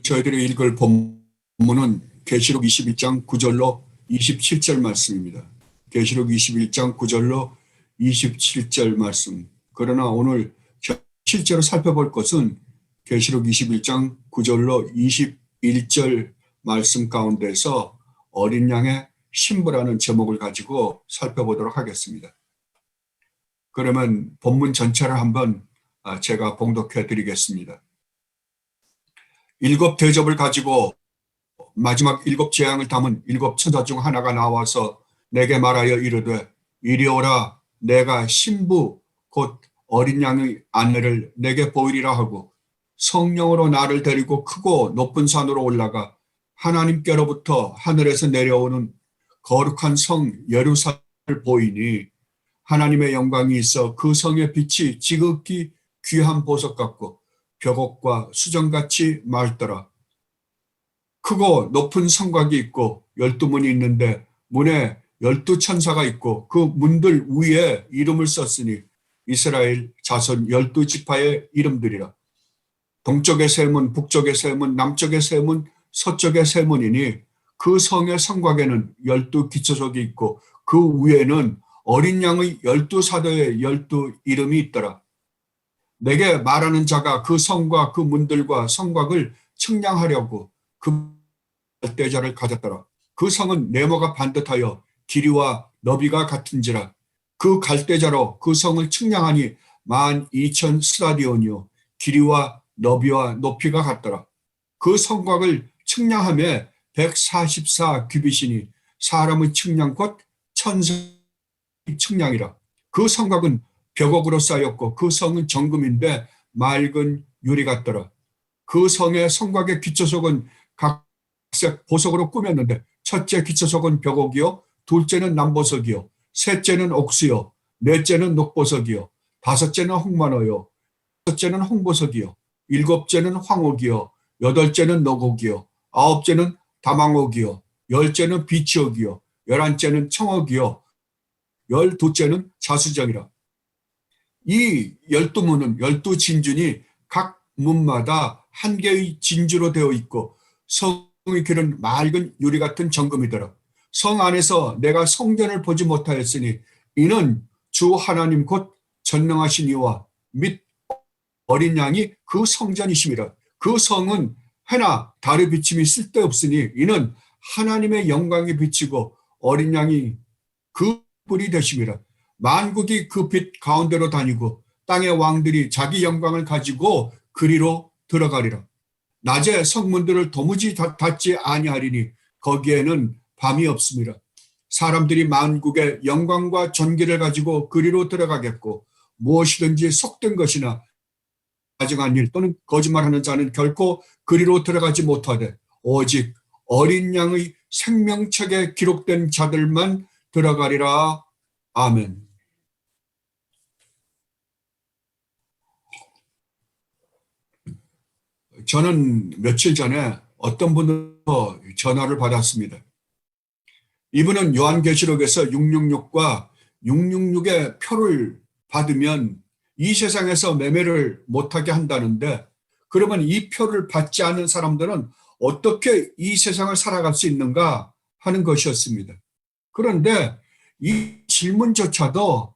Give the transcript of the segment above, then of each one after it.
저희들이 읽을 본문은 계시록 21장 9절로 27절 말씀입니다. 계시록 21장 9절로 27절 말씀. 그러나 오늘 실제로 살펴볼 것은 계시록 21장 9절로 21절 말씀 가운데서 어린 양의 신부라는 제목을 가지고 살펴보도록 하겠습니다. 그러면 본문 전체를 한번 제가 봉독해 드리겠습니다. 일곱 대접을 가지고 마지막 일곱 재앙을 담은 일곱 천사 중 하나가 나와서 내게 말하여 이르되 이리 오라, 내가 신부 곧 어린 양의 아내를 내게 보이리라 하고 성령으로 나를 데리고 크고 높은 산으로 올라가 하나님께로부터 하늘에서 내려오는 거룩한 성 예루살렘을 보이니 하나님의 영광이 있어 그 성의 빛이 지극히 귀한 보석 같고 벽옥과 수정같이 맑더라. 크고 높은 성곽이 있고 12문이 있는데 문에 12천사가 있고 그 문들 위에 이름을 썼으니 이스라엘 자손 12지파의 이름들이라. 동쪽의 세 문, 북쪽의 세 문, 남쪽의 세 문, 서쪽의 세 문이니 그 성의 성곽에는 12기초석이 있고 그 위에는 어린 양의 12사도의 12 이름이 있더라. 내게 말하는 자가 그 성과 그 문들과 성곽을 측량하려고 그 갈대자를 가졌더라. 그 성은 네모가 반듯하여 길이와 너비가 같은지라. 그 갈대자로 그 성을 측량하니 12,000 스타디온이요 길이와 너비와 높이가 같더라. 그 성곽을 측량하며 144 규빗이니 사람의 측량 곧 천사의 측량이라. 그 성곽은 벽옥으로 쌓였고 그 성은 정금인데 맑은 유리 같더라. 그 성의 성곽의 기초석은 각색 보석으로 꾸몄는데 첫째 기초석은 벽옥이요 둘째는 남보석이요 셋째는 옥수요 넷째는 녹보석이요 다섯째는 홍만호요 여섯째는 홍보석이요 일곱째는 황옥이요 여덟째는 너곡이요 아홉째는 다망옥이요 열째는 비치옥이요 열한째는 청옥이요 열두째는 자수정이라. 이 12문은 12진준이 각 문마다 한 개의 진주로 되어 있고 성의 길은 맑은 유리 같은 정금이더라. 성 안에서 내가 성전을 보지 못하였으니 이는 주 하나님 곧 전능하신 이와 및 어린 양이 그 성전이심이라. 그 성은 해나 달의 비침이 쓸데없으니 이는 하나님의 영광이 비치고 어린 양이 그 뿔이 되심이라. 만국이 그 빛 가운데로 다니고 땅의 왕들이 자기 영광을 가지고 그리로 들어가리라. 낮에 성문들을 도무지 닫지 아니하리니 거기에는 밤이 없습니다. 사람들이 만국의 영광과 존귀를 가지고 그리로 들어가겠고 무엇이든지 속된 것이나 가증한 일 또는 거짓말하는 자는 결코 그리로 들어가지 못하되 오직 어린 양의 생명책에 기록된 자들만 들어가리라. 아멘. 저는 며칠 전에 어떤 분으로부터 전화를 받았습니다. 이분은 요한계시록에서 666과 666의 표를 받으면 이 세상에서 매매를 못하게 한다는데 그러면 이 표를 받지 않는 사람들은 어떻게 이 세상을 살아갈 수 있는가 하는 것이었습니다. 그런데 이 질문조차도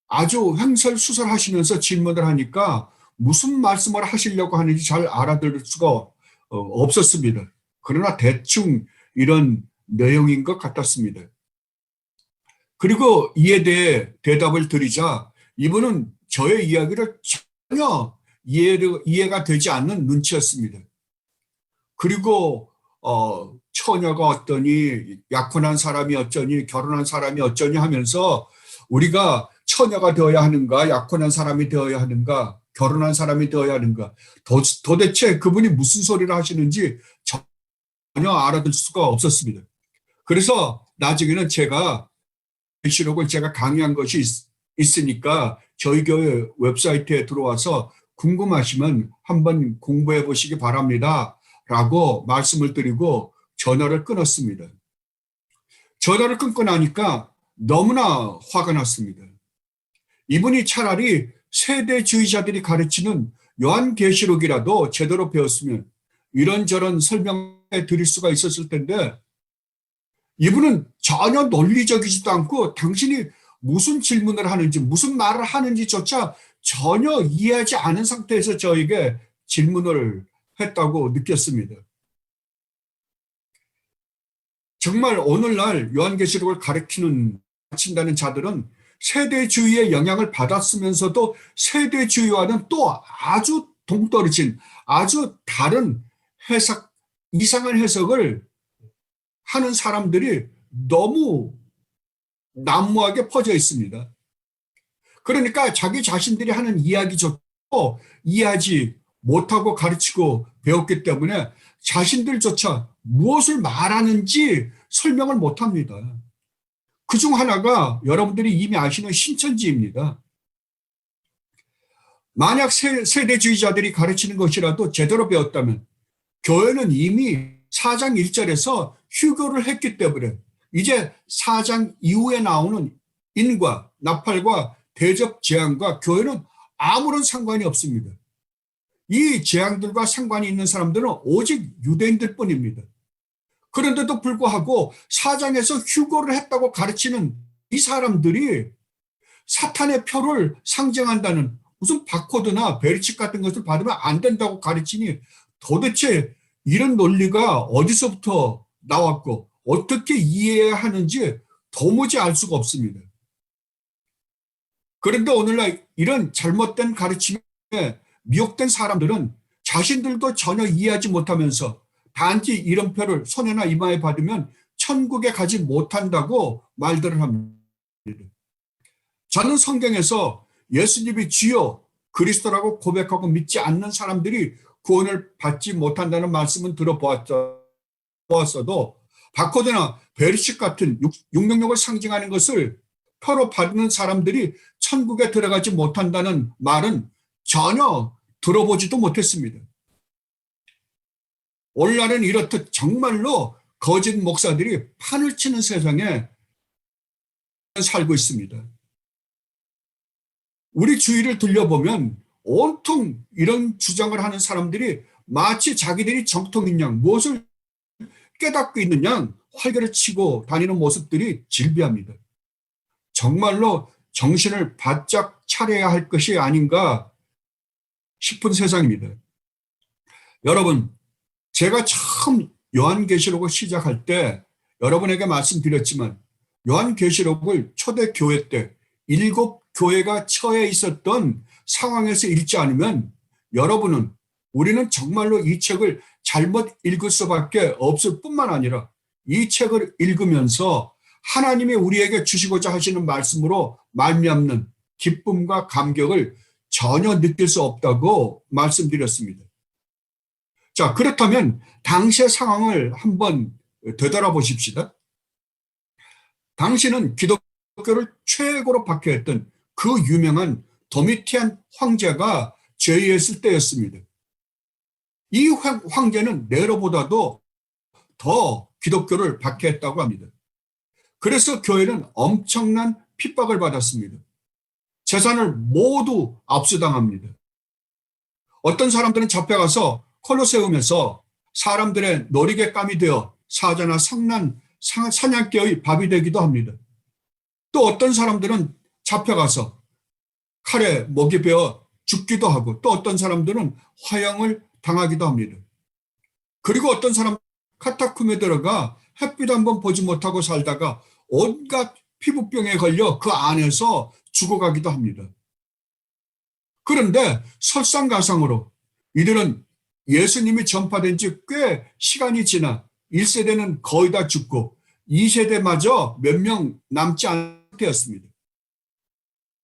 아주 횡설수설하시면서 질문을 하니까 무슨 말씀을 하시려고 하는지 잘 알아들을 수가 없었습니다. 그러나 대충 이런 내용인 것 같았습니다. 그리고 이에 대해 대답을 드리자 이분은 저의 이야기를 전혀 이해가 되지 않는 눈치였습니다. 그리고 처녀가 어떠니 약혼한 사람이 어쩌니 결혼한 사람이 어쩌니 하면서 우리가 처녀가 되어야 하는가 약혼한 사람이 되어야 하는가 결혼한 사람이 되어야 하는가 도대체 그분이 무슨 소리를 하시는지 전혀 알아들 수가 없었습니다. 그래서 나중에는 제가 계시록을 제가 강의한 것이 있으니까 저희 교회 웹사이트에 들어와서 궁금하시면 한번 공부해 보시기 바랍니다 라고 말씀을 드리고 전화를 끊었습니다. 전화를 끊고 나니까 너무나 화가 났습니다. 이분이 차라리 세대주의자들이 가르치는 요한계시록이라도 제대로 배웠으면 이런저런 설명해 드릴 수가 있었을 텐데 이분은 전혀 논리적이지도 않고 당신이 무슨 질문을 하는지 무슨 말을 하는지조차 전혀 이해하지 않은 상태에서 저에게 질문을 했다고 느꼈습니다. 정말 오늘날 요한계시록을 가르친다는 자들은 세대주의의 영향을 받았으면서도 세대주의와는 또 아주 동떨어진 아주 다른 해석, 이상한 해석을 하는 사람들이 너무 난무하게 퍼져 있습니다. 그러니까 자기 자신들이 하는 이야기조차 이해하지 못하고 가르치고 배웠기 때문에 자신들조차 무엇을 말하는지 설명을 못합니다. 그중 하나가 여러분들이 이미 아시는 신천지입니다. 만약 세대주의자들이 가르치는 것이라도 제대로 배웠다면 교회는 이미 4장 1절에서 휴교를 했기 때문에 이제 4장 이후에 나오는 인과 나팔과 대접 재앙과 교회는 아무런 상관이 없습니다. 이 재앙들과 상관이 있는 사람들은 오직 유대인들 뿐입니다. 그런데도 불구하고 4장에서 휴거를 했다고 가르치는 이 사람들이 사탄의 표를 상징한다는 무슨 바코드나 베리칩 같은 것을 받으면 안 된다고 가르치니 도대체 이런 논리가 어디서부터 나왔고 어떻게 이해해야 하는지 도무지 알 수가 없습니다. 그런데 오늘날 이런 잘못된 가르침에 미혹된 사람들은 자신들도 전혀 이해하지 못하면서 단지 이름표를 손에나 이마에 받으면 천국에 가지 못한다고 말들을 합니다. 저는 성경에서 예수님이 주여 그리스도라고 고백하고 믿지 않는 사람들이 구원을 받지 못한다는 말씀은 들어보았어도 바코드나 베리칩 같은 666을 상징하는 것을 표로 받는 사람들이 천국에 들어가지 못한다는 말은 전혀 들어보지도 못했습니다. 오늘날은 이렇듯 정말로 거짓 목사들이 판을 치는 세상에 살고 있습니다. 우리 주위를 들려보면 온통 이런 주장을 하는 사람들이 마치 자기들이 정통인 양 무엇을 깨닫고 있는 양 활개를 치고 다니는 모습들이 질비합니다. 정말로 정신을 바짝 차려야 할 것이 아닌가 싶은 세상입니다. 여러분, 제가 처음 요한계시록을 시작할 때 여러분에게 말씀드렸지만 요한계시록을 초대교회 때 7교회가 처해 있었던 상황에서 읽지 않으면 여러분은 우리는 정말로 이 책을 잘못 읽을 수밖에 없을 뿐만 아니라 이 책을 읽으면서 하나님이 우리에게 주시고자 하시는 말씀으로 말미암는 기쁨과 감격을 전혀 느낄 수 없다고 말씀드렸습니다. 자, 그렇다면 당시의 상황을 한번 되돌아보십시다. 당시는 기독교를 최고로 박해했던 그 유명한 도미티안 황제가 제위했을 때였습니다. 이 황제는 네로보다도 더 기독교를 박해했다고 합니다. 그래서 교회는 엄청난 핍박을 받았습니다. 재산을 모두 압수당합니다. 어떤 사람들은 잡혀가서 콜로세움에서 사람들의 놀이개감이 되어 사자나 사냥개의 밥이 되기도 합니다. 또 어떤 사람들은 잡혀가서 칼에 목이 베어 죽기도 하고 또 어떤 사람들은 화형을 당하기도 합니다. 그리고 어떤 사람 카타쿰에 들어가 햇빛 한번 보지 못하고 살다가 온갖 피부병에 걸려 그 안에서 죽어가기도 합니다. 그런데 설상가상으로 이들은 예수님이 전파된 지 꽤 시간이 지나 1세대는 거의 다 죽고 2세대마저 몇 명 남지 않은 상태였습니다.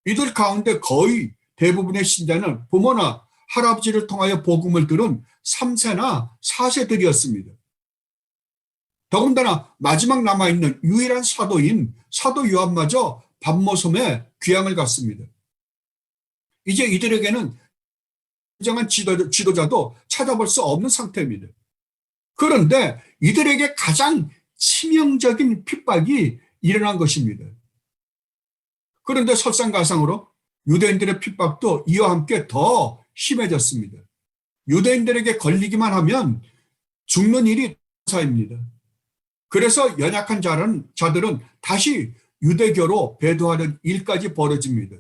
이들 가운데 거의 대부분의 신자는 부모나 할아버지를 통하여 복음을 들은 3세나 4세들이었습니다. 더군다나 마지막 남아있는 유일한 사도인 사도 요한마저 밤모섬에 귀향을 갔습니다. 이제 이들에게는 진정한 지도자도 찾아볼 수 없는 상태입니다. 그런데 이들에게 가장 치명적인 핍박이 일어난 것입니다. 그런데 설상가상으로 유대인들의 핍박도 이와 함께 더 심해졌습니다. 유대인들에게 걸리기만 하면 죽는 일이 사입니다. 그래서 연약한 자들은 다시 유대교로 배도하는 일까지 벌어집니다.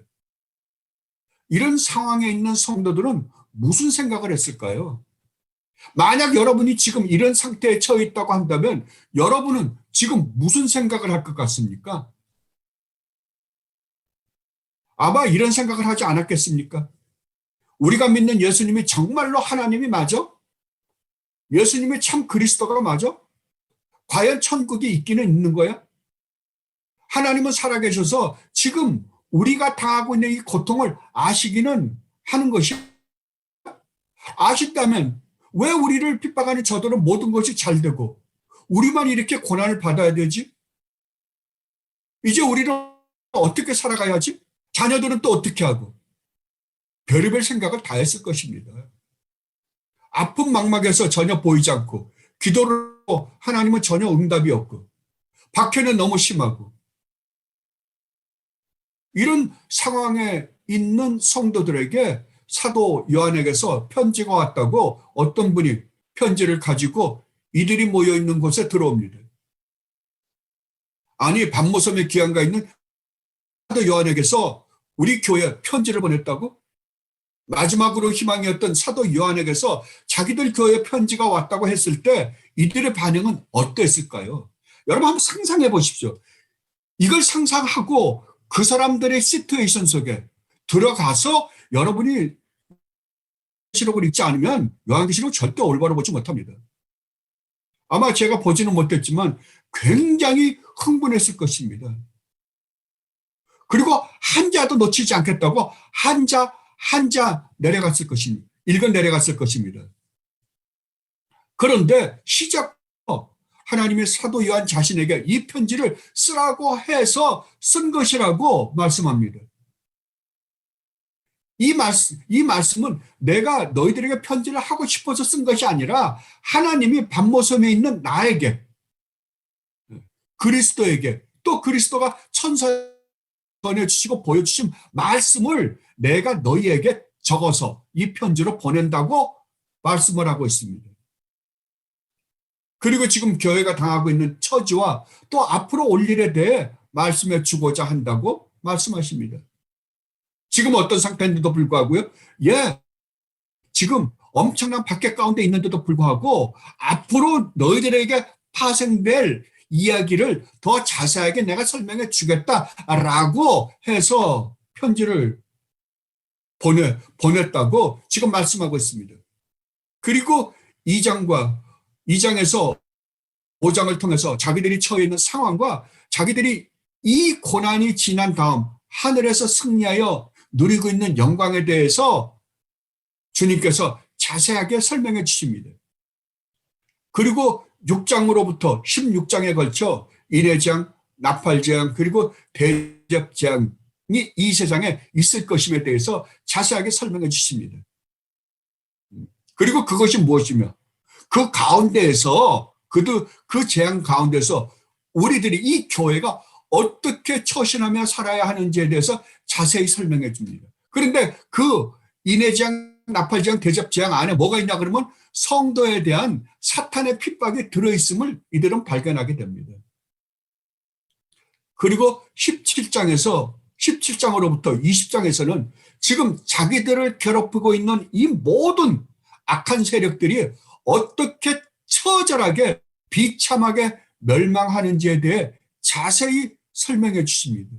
이런 상황에 있는 성도들은 무슨 생각을 했을까요? 만약 여러분이 지금 이런 상태에 처해 있다고 한다면 여러분은 지금 무슨 생각을 할 것 같습니까? 아마 이런 생각을 하지 않았겠습니까? 우리가 믿는 예수님이 정말로 하나님이 맞아? 예수님이 참 그리스도가 맞아? 과연 천국이 있기는 있는 거야? 하나님은 살아계셔서 지금 우리가 당하고 있는 이 고통을 아시기는 하는 것이 아신다면 왜 우리를 핍박하는 저들은 모든 것이 잘 되고 우리만 이렇게 고난을 받아야 되지? 이제 우리는 어떻게 살아가야지? 자녀들은 또 어떻게 하고? 별의별 생각을 다 했을 것입니다. 아픈 망막에서 전혀 보이지 않고 기도를 하고 하나님은 전혀 응답이 없고 박해는 너무 심하고 이런 상황에 있는 성도들에게 사도 요한에게서 편지가 왔다고 어떤 분이 편지를 가지고 이들이 모여있는 곳에 들어옵니다. 아니 반모섬에 귀환가 있는 사도 요한에게서 우리 교회에 편지를 보냈다고? 마지막으로 희망이었던 사도 요한에게서 자기들 교회에 편지가 왔다고 했을 때 이들의 반응은 어땠을까요? 여러분 한번 상상해 보십시오. 이걸 상상하고 그 사람들의 시트웨이션 속에 들어가서 여러분이 시록을 읽지 않으면 요한계시록 절대 올바로 보지 못합니다. 아마 제가 보지는 못했지만 굉장히 흥분했을 것입니다. 그리고 한 자도 놓치지 않겠다고 한 자 내려갔을 것입니다. 읽어 내려갔을 것입니다. 그런데 시작부터 하나님의 사도 요한 자신에게 이 편지를 쓰라고 해서 쓴 것이라고 말씀합니다. 이 말씀은 내가 너희들에게 편지를 하고 싶어서 쓴 것이 아니라 하나님이 반모섬에 있는 나에게, 그리스도에게, 또 그리스도가 천사에 전해주시고 보여주신 말씀을 내가 너희에게 적어서 이 편지로 보낸다고 말씀을 하고 있습니다. 그리고 지금 교회가 당하고 있는 처지와 또 앞으로 올 일에 대해 말씀해 주고자 한다고 말씀하십니다. 지금 어떤 상태인데도 불구하고요. 예, 지금 엄청난 박해 가운데 있는데도 불구하고 앞으로 너희들에게 파생될 이야기를 더 자세하게 내가 설명해 주겠다라고 해서 편지를 보냈다고 지금 말씀하고 있습니다. 그리고 2장에서 5장을 통해서 자기들이 처해 있는 상황과 자기들이 이 고난이 지난 다음 하늘에서 승리하여 누리고 있는 영광에 대해서 주님께서 자세하게 설명해 주십니다. 그리고 6장으로부터 16장에 걸쳐 인해장, 나팔재앙, 그리고 대접재앙이 이 세상에 있을 것임에 대해서 자세하게 설명해 주십니다. 그리고 그것이 무엇이며 그 가운데에서 그 재앙 가운데서 우리들이 이 교회가 어떻게 처신하며 살아야 하는지에 대해서 자세히 설명해 줍니다. 그런데 그 인해재앙, 나팔재앙, 대접재앙 안에 뭐가 있냐 그러면 성도에 대한 사탄의 핍박이 들어있음을 이들은 발견하게 됩니다. 그리고 17장으로부터 20장에서는 지금 자기들을 괴롭히고 있는 이 모든 악한 세력들이 어떻게 처절하게 비참하게 멸망하는지에 대해 자세히 설명해 주십니다.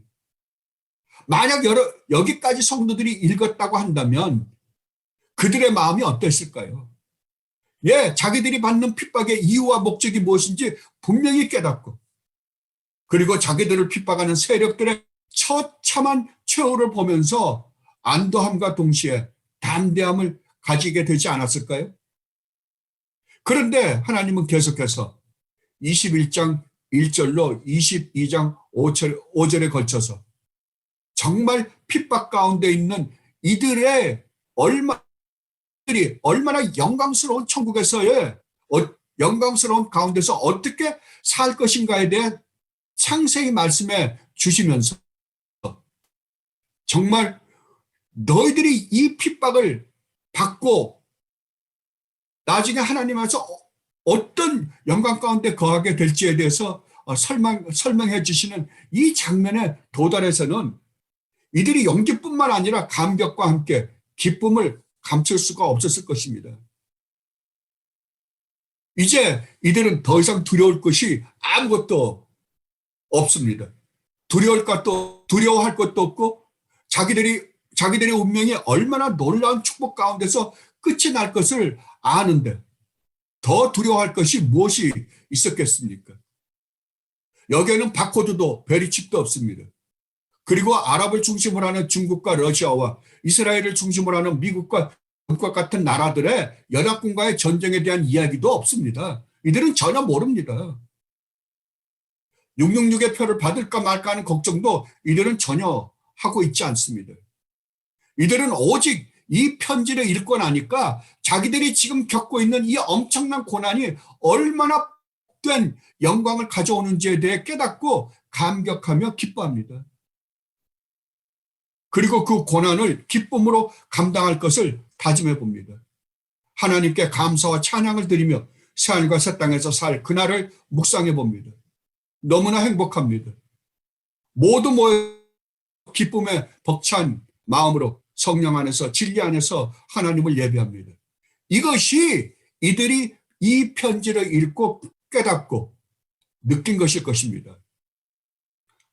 만약 여기까지 성도들이 읽었다고 한다면 그들의 마음이 어땠을까요? 예, 자기들이 받는 핍박의 이유와 목적이 무엇인지 분명히 깨닫고 그리고 자기들을 핍박하는 세력들의 처참한 최후를 보면서 안도함과 동시에 담대함을 가지게 되지 않았을까요? 그런데 하나님은 계속해서 21장 1절로 22장 5절에 걸쳐서 정말 핍박 가운데 있는 이들이 얼마나 영광스러운 천국에서의 영광스러운 가운데서 어떻게 살 것인가에 대해 상세히 말씀해 주시면서 정말 너희들이 이 핍박을 받고 나중에 하나님 앞에서 어떤 영광 가운데 거하게 될지에 대해서 설명해 주시는 이 장면에 도달해서는 이들이 연기뿐만 아니라 감격과 함께 기쁨을 감출 수가 없었을 것입니다. 이제 이들은 더 이상 두려울 것이 아무것도 없습니다. 두려워할 것도 없고 자기들의 운명이 얼마나 놀라운 축복 가운데서 끝이 날 것을 아는데 더 두려워할 것이 무엇이 있었겠습니까? 여기에는 바코드도 베리칩도 없습니다. 그리고 아랍을 중심으로 하는 중국과 러시아와 이스라엘을 중심으로 하는 미국과 영국과 같은 나라들의 연합군과의 전쟁에 대한 이야기도 없습니다. 이들은 전혀 모릅니다. 666의 표를 받을까 말까 하는 걱정도 이들은 전혀 하고 있지 않습니다. 이들은 오직 이 편지를 읽고 나니까 자기들이 지금 겪고 있는 이 엄청난 고난이 얼마나 된 영광을 가져오는지에 대해 깨닫고 감격하며 기뻐합니다. 그리고 그 고난을 기쁨으로 감당할 것을 다짐해 봅니다. 하나님께 감사와 찬양을 드리며 새하늘과 새 땅에서 살 그날을 묵상해 봅니다. 너무나 행복합니다. 모두 모여 기쁨에 벅찬 마음으로 성령 안에서 진리 안에서 하나님을 예배합니다. 이것이 이들이 이 편지를 읽고 깨닫고 느낀 것일 것입니다.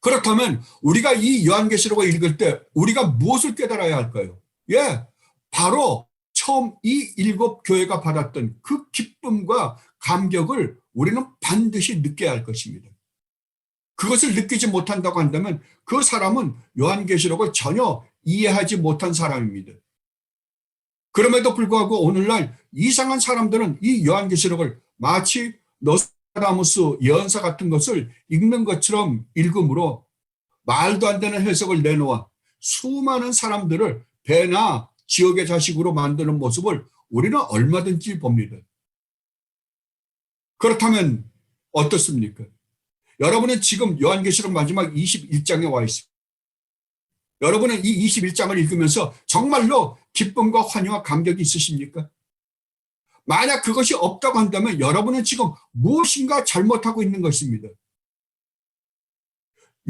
그렇다면 우리가 이 요한계시록을 읽을 때 우리가 무엇을 깨달아야 할까요? 바로 처음 이 7교회가 받았던 그 기쁨과 감격을 우리는 반드시 느껴야 할 것입니다. 그것을 느끼지 못한다고 한다면 그 사람은 요한계시록을 전혀 이해하지 못한 사람입니다. 그럼에도 불구하고 오늘날 이상한 사람들은 이 요한계시록을 마치 노스트라다무스 예언서 같은 것을 읽는 것처럼 읽음으로 말도 안 되는 해석을 내놓아 수많은 사람들을 배나 지옥의 자식으로 만드는 모습을 우리는 얼마든지 봅니다. 그렇다면 어떻습니까? 여러분은 지금 요한계시록 마지막 21장에 와 있습니다. 여러분은 이 21장을 읽으면서 정말로 기쁨과 환희와 감격이 있으십니까? 만약 그것이 없다고 한다면 여러분은 지금 무엇인가 잘못하고 있는 것입니다.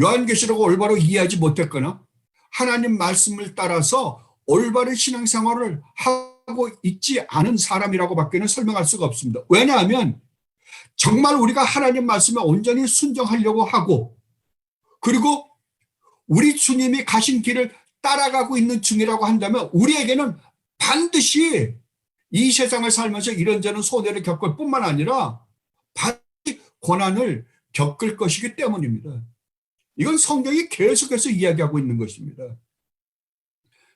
요한계시록을 올바로 이해하지 못했거나 하나님 말씀을 따라서 올바른 신앙생활을 하고 있지 않은 사람이라고 밖에는 설명할 수가 없습니다. 왜냐하면 정말 우리가 하나님 말씀에 온전히 순종하려고 하고 그리고 우리 주님이 가신 길을 따라가고 있는 중이라고 한다면 우리에게는 반드시 이 세상을 살면서 이런저런 손해를 겪을 뿐만 아니라 반드시 고난을 겪을 것이기 때문입니다. 이건 성경이 계속해서 이야기하고 있는 것입니다.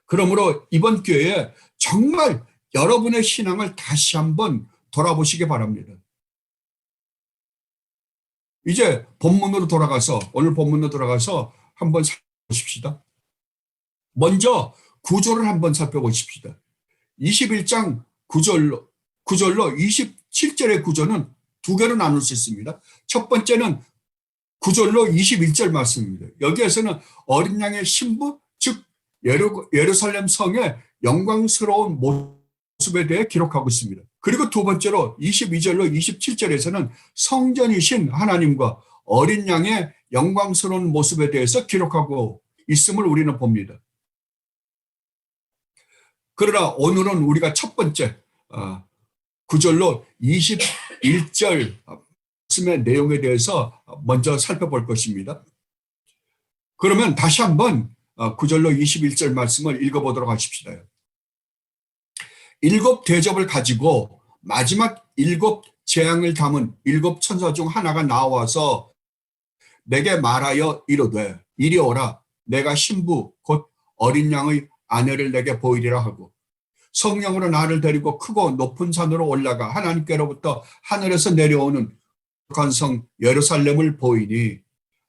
그러므로 이번 기회에 정말 여러분의 신앙을 다시 한번 돌아보시기 바랍니다. 이제 오늘 본문으로 돌아가서 한번 살펴보십시다. 먼저 구절을 한번 살펴보십시다. 21장 9절로 27절의 구절은 두 개로 나눌 수 있습니다. 첫 번째는 9절로 21절 말씀입니다. 여기에서는 어린 양의 신부, 즉 예루살렘 성의 영광스러운 모습에 대해 기록하고 있습니다. 그리고 두 번째로 22절로 27절에서는 성전이신 하나님과 어린 양의 영광스러운 모습에 대해서 기록하고 있음을 우리는 봅니다. 그러나 오늘은 우리가 첫 번째 9절로 21절 말씀의 내용에 대해서 먼저 살펴볼 것입니다. 그러면 다시 한번 9절로 21절 말씀을 읽어보도록 하십시다. 7 대접을 가지고 마지막 7 재앙을 담은 7 천사 중 하나가 나와서 내게 말하여 이르되 이리 오라 내가 신부 곧 어린 양의 아내를 내게 보이리라 하고 성령으로 나를 데리고 크고 높은 산으로 올라가 하나님께로부터 하늘에서 내려오는 거룩한 성 예루살렘을 보이니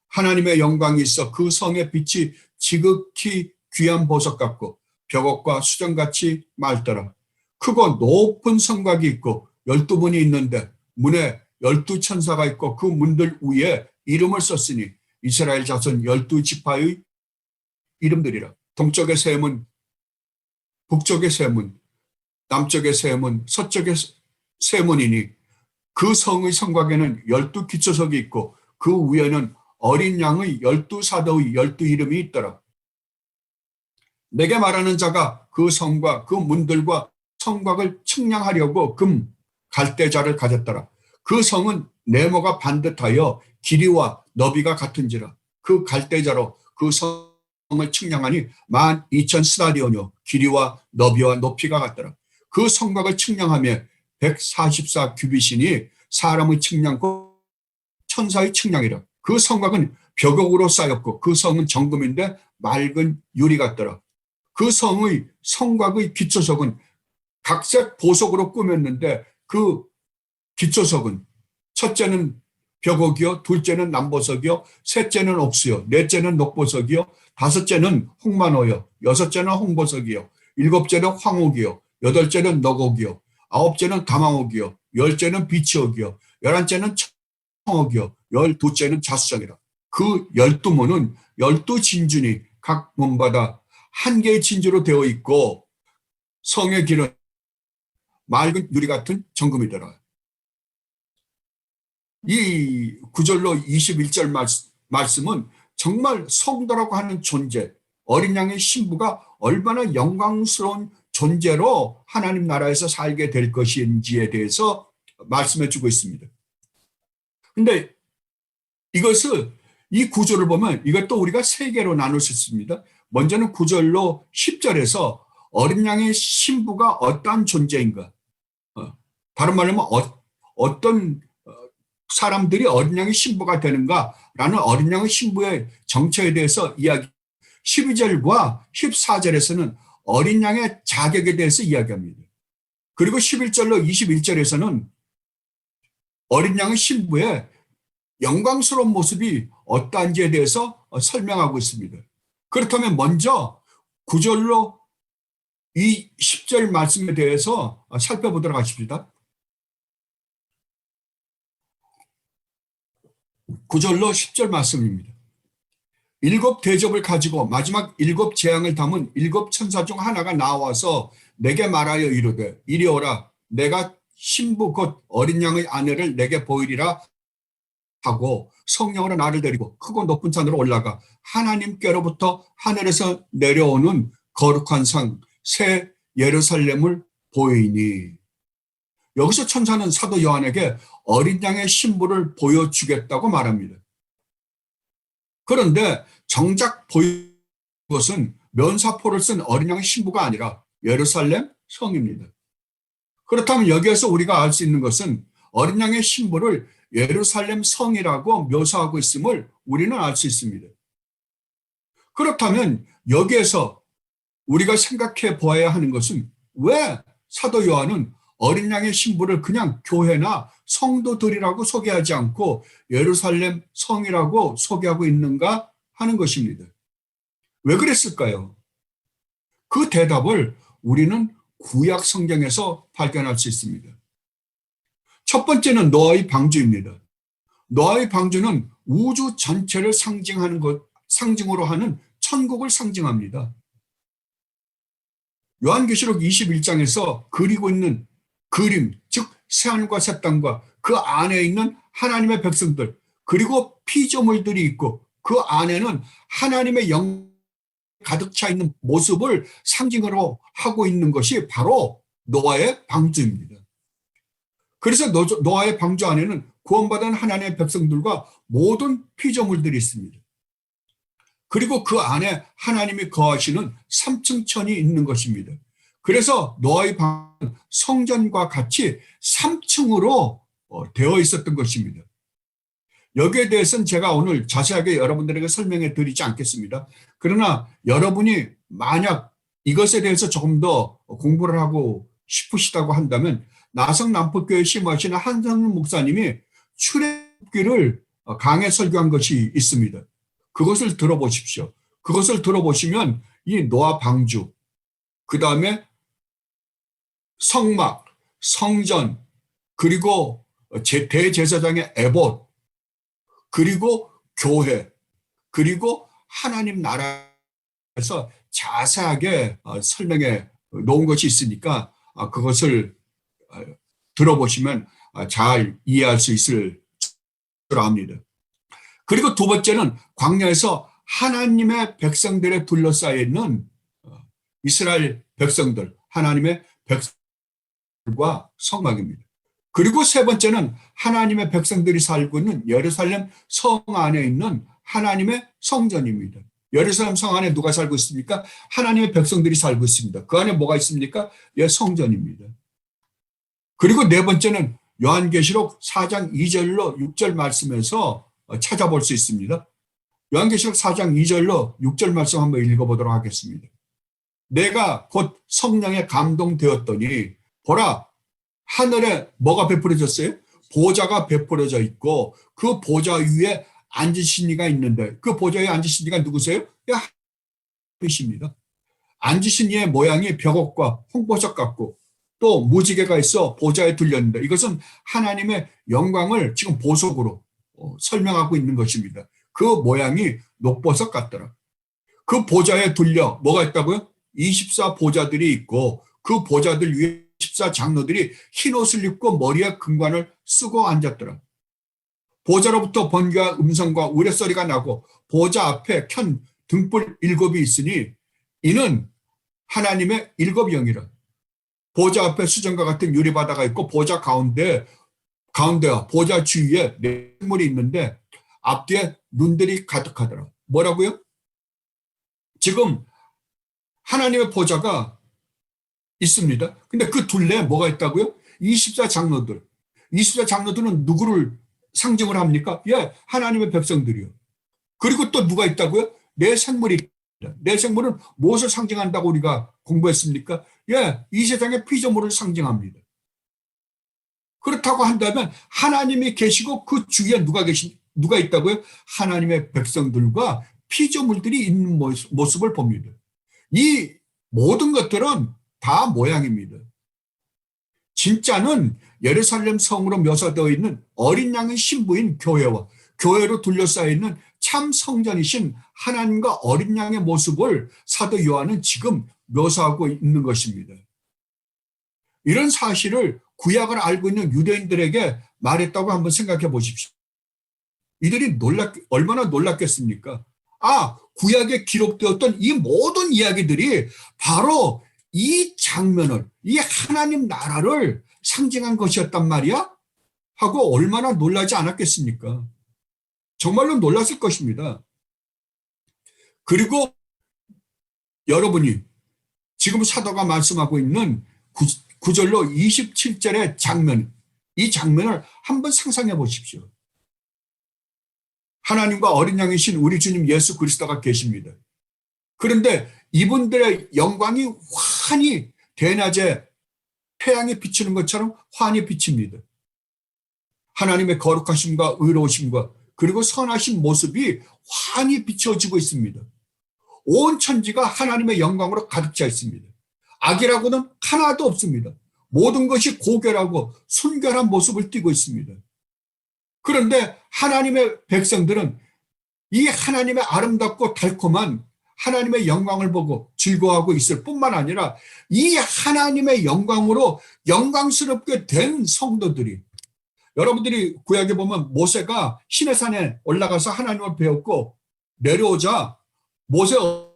하나님의 영광이 있어 그 성의 빛이 지극히 귀한 보석 같고 벽옥과 수정같이 맑더라. 크고 높은 성곽이 있고 12문이 있는데 문에 12천사가 있고 그 문들 위에 이름을 썼으니 이스라엘 자손 12지파의 이름들이라. 동쪽의 세 문, 북쪽의 세 문, 남쪽의 세 문, 서쪽의 세 문이니 그 성의 성곽에는 12기초석이 있고 그 위에는 어린 양의 12사도의 12이름이 있더라. 내게 말하는 자가 그 성과 그 문들과 성곽을 측량하려고 금 갈대자를 가졌더라. 그 성은 네모가 반듯하여 길이와 너비가 같은지라. 그 갈대자로 그 성을 측량하니 12,000스타디온이요 길이와 너비와 높이가 같더라. 그 성곽을 측량하며 144 규빗이니 사람의 측량고 천사의 측량이라. 그 성곽은 벽옥으로 쌓였고 그 성은 정금인데 맑은 유리 같더라. 그 성의 성곽의 기초석은 각색 보석으로 꾸몄는데 그 기초석은 첫째는 벽옥이요, 둘째는 남보석이요, 셋째는 옥수요, 넷째는 녹보석이요, 다섯째는 홍만호요, 여섯째는 홍보석이요, 일곱째는 황옥이요, 여덟째는 너곡이요, 아홉째는 가망옥이요, 열째는 비치옥이요, 열한째는 청옥이요, 열두째는 자수정이라. 그 12문은 12진준이 각 문마다 한 개의 진주로 되어 있고 성의 길은 맑은 유리 같은 정금이더라. 이 구절로 21절 말씀은 정말 성도라고 하는 존재, 어린 양의 신부가 얼마나 영광스러운 존재로 하나님 나라에서 살게 될 것인지에 대해서 말씀해 주고 있습니다. 근데 이것을 이 구절을 보면 이것도 우리가 세 개로 나눌 수 있습니다. 먼저는 구절로 10절에서 어린 양의 신부가 어떠한 존재인가, 다른 말로 하면 어떤 사람들이 어린 양의 신부가 되는가라는 어린 양의 신부의 정체에 대해서 이야기. 12절과 14절에서는 어린 양의 자격에 대해서 이야기합니다. 그리고 11절로 21절에서는 어린 양의 신부의 영광스러운 모습이 어떠한지에 대해서 설명하고 있습니다. 그렇다면 먼저 9절로 이 10절 말씀에 대해서 살펴보도록 하십니다. 9절로 10절 말씀입니다. 7 대접을 가지고 마지막 7 재앙을 담은 7 천사 중 하나가 나와서 내게 말하여 이르되 이리 오라 내가 신부 곧 어린 양의 아내를 내게 보이리라 하고 성령으로 나를 데리고 크고 높은 산으로 올라가 하나님께로부터 하늘에서 내려오는 거룩한 상 새 예루살렘을 보이니. 여기서 천사는 사도 요한에게 어린 양의 신부를 보여주겠다고 말합니다. 그런데 정작 보인 것은 면사포를 쓴 어린 양의 신부가 아니라 예루살렘 성입니다. 그렇다면 여기에서 우리가 알 수 있는 것은 어린 양의 신부를 예루살렘 성이라고 묘사하고 있음을 우리는 알 수 있습니다. 그렇다면 여기에서 우리가 생각해 보아야 하는 것은 왜 사도 요한은 어린 양의 신부를 그냥 교회나 성도들이라고 소개하지 않고 예루살렘 성이라고 소개하고 있는가 하는 것입니다. 왜 그랬을까요? 그 대답을 우리는 구약 성경에서 발견할 수 있습니다. 첫 번째는 노아의 방주입니다. 노아의 방주는 우주 전체를 상징으로 하는 천국을 상징합니다. 요한계시록 21장에서 그리고 있는 그림, 즉 새하늘과 새 땅과 그 안에 있는 하나님의 백성들, 그리고 피조물들이 있고 그 안에는 하나님의 영 가득 차 있는 모습을 상징으로 하고 있는 것이 바로 노아의 방주입니다. 그래서 노아의 방주 안에는 구원받은 하나님의 백성들과 모든 피조물들이 있습니다. 그리고 그 안에 하나님이 거하시는 3층 천이 있는 것입니다. 그래서 노아의 방은 성전과 같이 3층으로 되어 있었던 것입니다. 여기에 대해서는 제가 오늘 자세하게 여러분들에게 설명해 드리지 않겠습니다. 그러나 여러분이 만약 이것에 대해서 조금 더 공부를 하고 싶으시다고 한다면 나성 남포교회 심호하시는 한성윤 목사님이 출애굽기를 강해 설교한 것이 있습니다. 그것을 들어보십시오. 그것을 들어보시면 이 노아 방주, 그 다음에 성막, 성전, 그리고 대제사장의 에봇, 그리고 교회, 그리고 하나님 나라에서 자세하게 설명해 놓은 것이 있으니까 그것을 들어보시면 잘 이해할 수 있을 줄 압니다. 그리고 두 번째는 광야에서 하나님의 백성들에 둘러싸여 있는 이스라엘 백성들, 하나님의 백성들과 성막입니다. 그리고 세 번째는 하나님의 백성들이 살고 있는 예루살렘 성 안에 있는 하나님의 성전입니다. 예루살렘 성 안에 누가 살고 있습니까? 하나님의 백성들이 살고 있습니다. 그 안에 뭐가 있습니까? 예, 성전입니다. 그리고 네 번째는 요한계시록 4장 2절로 6절 말씀에서 찾아볼 수 있습니다. 요한계시록 4장 2절로 6절 말씀 한번 읽어보도록 하겠습니다. 내가 곧 성령에 감동되었더니 보라, 하늘에 뭐가 베풀어졌어요? 보좌가 베풀어져 있고 그 보좌 위에 앉으신 이가 있는데 그 보좌 위에 앉으신 이가 누구세요? 하나님이십니다. 앉으신 이의 모양이 벽옥과 홍보석 같고 또 무지개가 있어 보좌에 둘렸는데 이것은 하나님의 영광을 지금 보석으로 설명하고 있는 것입니다. 그 모양이 녹보석 같더라. 그 보좌에 둘려 뭐가 있다고요? 24 보좌들이 있고 그 보좌들 위에 24 장로들이 흰 옷을 입고 머리에 금관을 쓰고 앉았더라. 보좌로부터 번개와 음성과 우레소리가 나고 보좌 앞에 켠 등불 7이 있으니 이는 하나님의 7 영이라. 보좌 앞에 수정과 같은 유리바다가 있고 보좌 가운데와 보좌 주위에 네 생물이 있는데 앞뒤에 눈들이 가득하더라. 뭐라고요? 지금 하나님의 보좌가 있습니다. 근데 그 둘레에 뭐가 있다고요? 24 장로들. 24 장로들은 누구를 상징을 합니까? 예, 하나님의 백성들이요. 그리고 또 누가 있다고요? 네 생물이 있다. 네 생물은 무엇을 상징한다고 우리가 공부했습니까? 예, 이 세상의 피조물을 상징합니다. 그렇다고 한다면 하나님이 계시고 그 주위에 누가 있다고요? 하나님의 백성들과 피조물들이 있는 모습을 봅니다. 이 모든 것들은 다 모양입니다. 진짜는 예루살렘 성으로 묘사되어 있는 어린 양의 신부인 교회와 교회로 둘러싸여 있는 참 성전이신 하나님과 어린 양의 모습을 사도 요한은 지금 묘사하고 있는 것입니다. 이런 사실을 구약을 알고 있는 유대인들에게 말했다고 한번 생각해 보십시오. 이들이 얼마나 놀랐겠습니까? 구약에 기록되었던 이 모든 이야기들이 바로 이 장면을, 이 하나님 나라를 상징한 것이었단 말이야? 하고 얼마나 놀라지 않았겠습니까? 정말로 놀랐을 것입니다. 그리고 여러분이 지금 사도가 말씀하고 있는 9절로 27절의 장면, 이 장면을 한번 상상해 보십시오. 하나님과 어린 양이신 우리 주님 예수 그리스도가 계십니다. 그런데 이분들의 영광이 환히 대낮에 태양이 비치는 것처럼 환히 비칩니다. 하나님의 거룩하심과 의로우심과 그리고 선하신 모습이 환히 비춰지고 있습니다. 온 천지가 하나님의 영광으로 가득 차 있습니다. 악이라고는 하나도 없습니다. 모든 것이 고결하고 순결한 모습을 띠고 있습니다. 그런데 하나님의 백성들은 이 하나님의 아름답고 달콤한 하나님의 영광을 보고 즐거워하고 있을 뿐만 아니라 이 하나님의 영광으로 영광스럽게 된 성도들이, 여러분들이 구약에 보면 모세가 시내산에 올라가서 하나님을 배웠고 내려오자 모세에서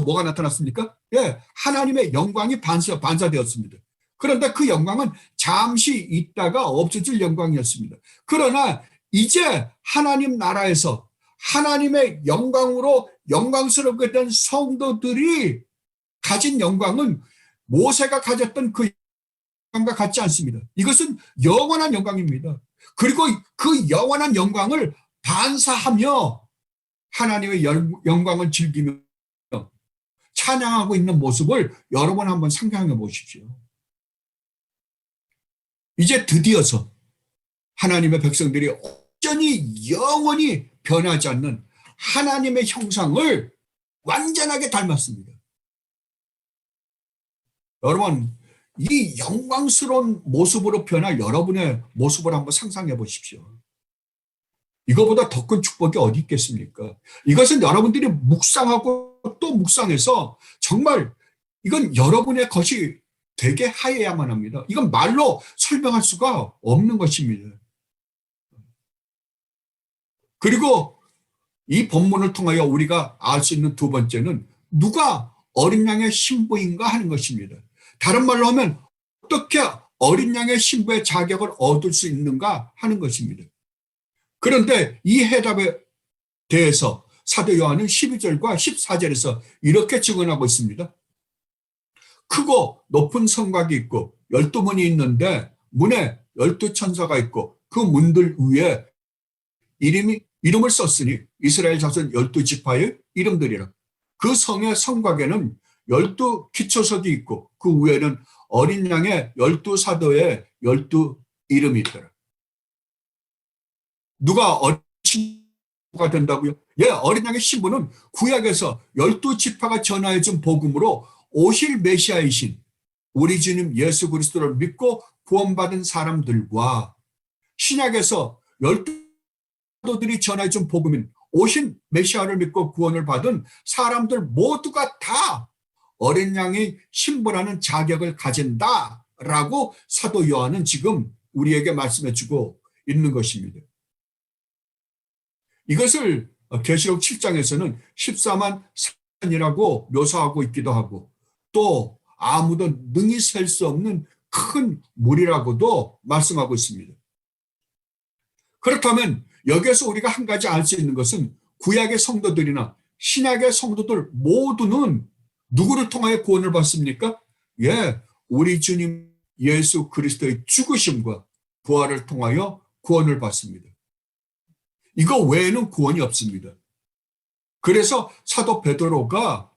뭐가 나타났습니까? 예, 하나님의 영광이 반사되었습니다. 그런데 그 영광은 잠시 있다가 없어질 영광이었습니다. 그러나 이제 하나님 나라에서 하나님의 영광으로 영광스럽게 된 성도들이 가진 영광은 모세가 가졌던 그 영광과 같지 않습니다. 이것은 영원한 영광입니다. 그리고 그 영원한 영광을 반사하며 하나님의 영광을 즐기며 찬양하고 있는 모습을 여러분 한번 상상해 보십시오. 이제 드디어서 하나님의 백성들이 온전히 영원히 변하지 않는 하나님의 형상을 완전하게 닮았습니다. 여러분, 이 영광스러운 모습으로 변할 여러분의 모습을 한번 상상해 보십시오. 이거보다 더 큰 축복이 어디 있겠습니까? 이것은 여러분들이 묵상하고 또 묵상해서 정말 이건 여러분의 것이 되게 하여야만 합니다. 이건 말로 설명할 수가 없는 것입니다. 그리고 이 본문을 통하여 우리가 알 수 있는 두 번째는 누가 어린 양의 신부인가 하는 것입니다. 다른 말로 하면 어떻게 어린 양의 신부의 자격을 얻을 수 있는가 하는 것입니다. 그런데 이 해답에 대해서 사도 요한은 12절과 14절에서 이렇게 증언하고 있습니다. 크고 높은 성곽이 있고 12문이 있는데 문에 12천사가 있고 그 문들 위에 이름을 썼으니 이스라엘 자손 12지파의 이름들이라. 그 성의 성곽에는 12기초석이 있고 그 위에는 어린 양의 12사도의 12이름이 있더라. 누가 어린 신부가 된다고요? 예, 어린 양의 신부는 구약에서 12지파가 전하여준 복음으로 오실 메시아이신 우리 주님 예수 그리스도를 믿고 구원받은 사람들과 신약에서 12사도들이 전해준 복음인 오신 메시아를 믿고 구원을 받은 사람들 모두가 다 어린 양의 신부라는 자격을 가진다라고 사도 요한은 지금 우리에게 말씀해주고 있는 것입니다. 이것을 계시록 7장에서는 14만 산이라고 묘사하고 있기도 하고 또 아무도 능히 셀 수 없는 큰 물이라고도 말씀하고 있습니다. 그렇다면 여기에서 우리가 한 가지 알 수 있는 것은 구약의 성도들이나 신약의 성도들 모두는 누구를 통하여 구원을 받습니까? 예, 우리 주님 예수 그리스도의 죽으심과 부활을 통하여 구원을 받습니다. 이거 외에는 구원이 없습니다. 그래서 사도 베드로가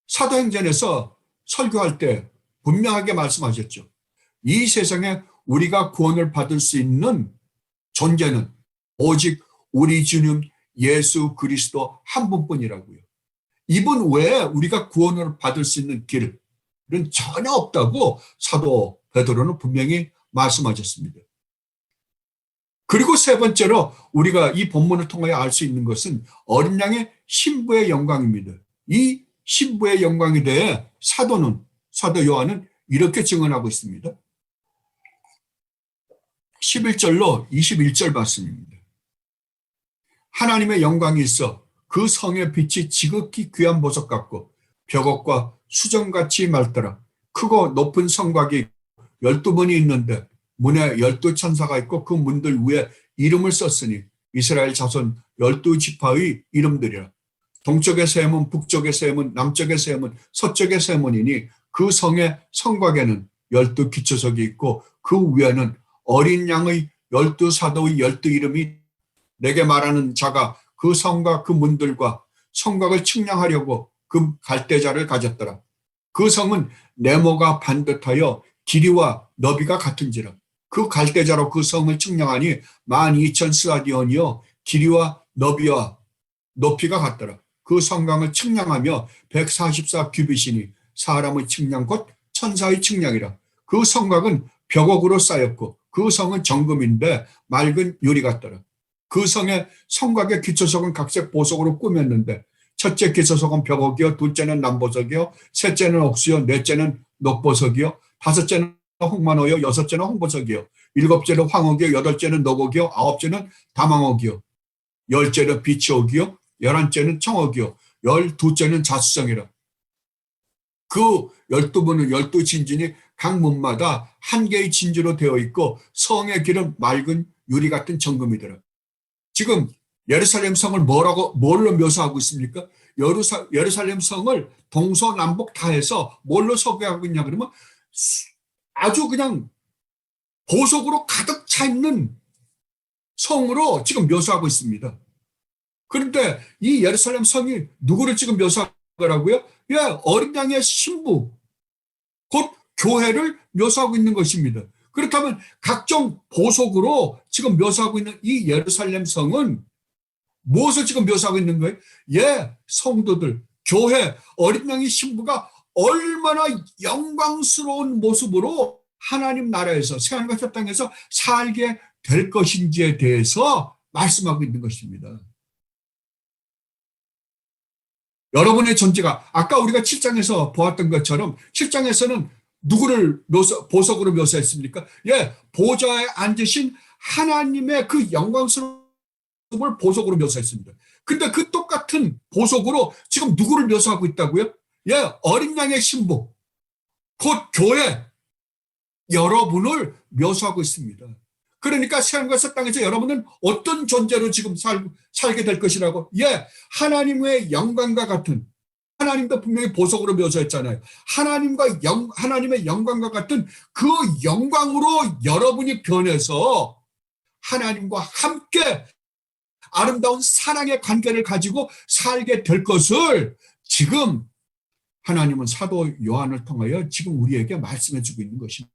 사도행전에서 설교할 때 분명하게 말씀하셨죠. 이 세상에 우리가 구원을 받을 수 있는 존재는 오직 우리 주님 예수 그리스도 한 분뿐이라고요. 이분 외에 우리가 구원을 받을 수 있는 길은 전혀 없다고 사도 베드로는 분명히 말씀하셨습니다. 그리고 세 번째로 우리가 이 본문을 통하여 알 수 있는 것은 어린 양의 신부의 영광입니다. 이 신부의 영광에 대해 사도 요한은 이렇게 증언하고 있습니다. 11절로 21절 말씀입니다. 하나님의 영광이 있어 그 성의 빛이 지극히 귀한 보석 같고 벽옥과 수정같이 맑더라. 크고 높은 성곽이 12문이 있는데 문에 12천사가 있고 그 문들 위에 이름을 썼으니 이스라엘 자손 12지파의 이름들이라. 동쪽의 세 문, 북쪽의 세 문, 남쪽의 세 문, 서쪽의 세 문이니 그 성의 성곽에는 12기초석이 있고 그 위에는 어린 양의 12사도의 12이름이 내게 말하는 자가 그 성과 그 문들과 성곽을 측량하려고 그 갈대자를 가졌더라. 그 성은 네모가 반듯하여 길이와 너비가 같은지라. 그 갈대자로 그 성을 측량하니 12,000스아디온이요 길이와 너비와 높이가 같더라. 그 성곽을 측량하며 144규빗이니 사람의 측량 곧 천사의 측량이라. 그 성곽은 벽옥으로 쌓였고 그 성은 정금인데 맑은 유리 같더라. 그 성의 성곽의 기초석은 각색 보석으로 꾸몄는데 첫째 기초석은 벽옥이요 둘째는 남보석이요 셋째는 옥수요 넷째는 녹보석이요 다섯째는 홍만호요 여섯째는 홍보석이요 일곱째는 황옥이요 여덟째는 녹옥이요 아홉째는 다망옥이요 열째는 비치옥이요 열한째는 청옥이요 열두째는 자수성이라. 그 12문은 12진진이 각 문마다 한 개의 진주로 되어 있고 성의 길은 맑은 유리 같은 정금이더라. 지금 예루살렘 성을 뭘로 묘사하고 있습니까? 예루살렘 성을 동서남북 다 해서 뭘로 소개하고 있냐 그러면 아주 그냥 보석으로 가득 차 있는 성으로 지금 묘사하고 있습니다. 그런데 이 예루살렘 성이 누구를 지금 묘사하더라고요? 예, 어린 양의 신부, 곧 교회를 묘사하고 있는 것입니다. 그렇다면 각종 보석으로 지금 묘사하고 있는 이 예루살렘 성은 무엇을 지금 묘사하고 있는 거예요? 예, 성도들, 교회, 어린 양의 신부가 얼마나 영광스러운 모습으로 하나님 나라에서 새하늘과 새 땅에서 살게 될 것인지에 대해서 말씀하고 있는 것입니다. 여러분의 존재가 아까 우리가 7장에서 보았던 것처럼 7장에서는 누구를 보석으로 묘사했습니까? 예, 보좌에 앉으신 하나님의 그 영광스러움을 보석으로 묘사했습니다. 근데 그 똑같은 보석으로 지금 누구를 묘사하고 있다고요? 예, 어린 양의 신부, 곧 교회, 여러분을 묘사하고 있습니다. 그러니까 새하늘과 새 땅에서 여러분은 어떤 존재로 지금 살게 될 것이라고? 예, 하나님의 영광과 같은, 하나님도 분명히 보석으로 묘사했잖아요. 하나님의 영광과 같은 그 영광으로 여러분이 변해서 하나님과 함께 아름다운 사랑의 관계를 가지고 살게 될 것을 지금 하나님은 사도 요한을 통하여 지금 우리에게 말씀해 주고 있는 것입니다.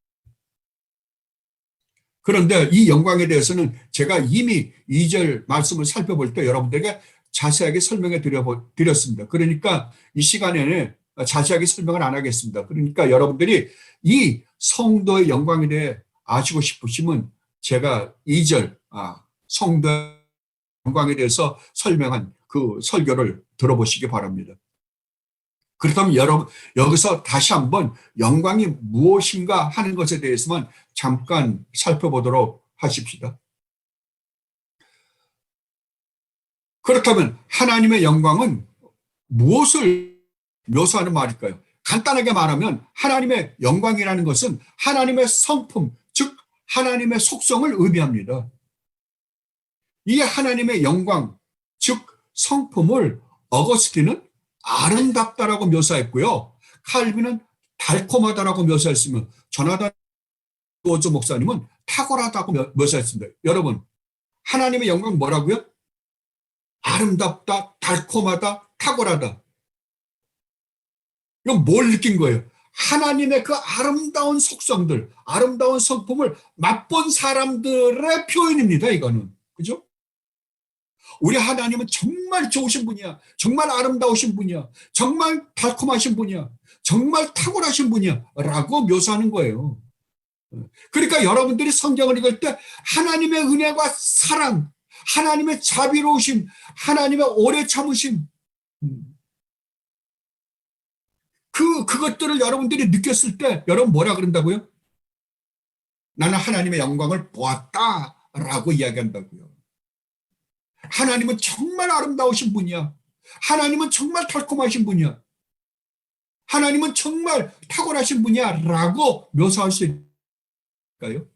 그런데 이 영광에 대해서는 제가 이미 2절 말씀을 살펴볼 때 여러분들에게 자세하게 설명해 드렸습니다. 그러니까 이 시간에는 자세하게 설명을 안 하겠습니다. 그러니까 여러분들이 이 성도의 영광에 대해 아시고 싶으시면 제가 2절 성도의 영광에 대해서 설명한 그 설교를 들어보시기 바랍니다. 그렇다면 여러분 여기서 다시 한번 영광이 무엇인가 하는 것에 대해서만 잠깐 살펴보도록 하십시다. 그렇다면 하나님의 영광은 무엇을 묘사하는 말일까요? 간단하게 말하면 하나님의 영광이라는 것은 하나님의 성품, 즉 하나님의 속성을 의미합니다. 이 하나님의 영광, 즉 성품을 어거스틴은 아름답다라고 묘사했고요. 칼빈은 달콤하다라고 묘사했으며 조나단 에드워즈 목사님은 탁월하다고 묘사했습니다. 여러분, 하나님의 영광 뭐라고요? 아름답다, 달콤하다, 탁월하다. 이건 뭘 느낀 거예요? 하나님의 그 아름다운 속성들, 아름다운 성품을 맛본 사람들의 표현입니다. 이거는. 그죠? 우리 하나님은 정말 좋으신 분이야. 정말 아름다우신 분이야. 정말 달콤하신 분이야. 정말 탁월하신 분이야. 라고 묘사하는 거예요. 그러니까 여러분들이 성경을 읽을 때 하나님의 은혜와 사랑, 하나님의 자비로우심, 하나님의 오래 참으심, 그것들을 여러분들이 느꼈을 때 여러분 뭐라 그런다고요? 나는 하나님의 영광을 보았다라고 이야기한다고요. 하나님은 정말 아름다우신 분이야. 하나님은 정말 달콤하신 분이야. 하나님은 정말 탁월하신 분이야 라고 묘사할 수 있을까요?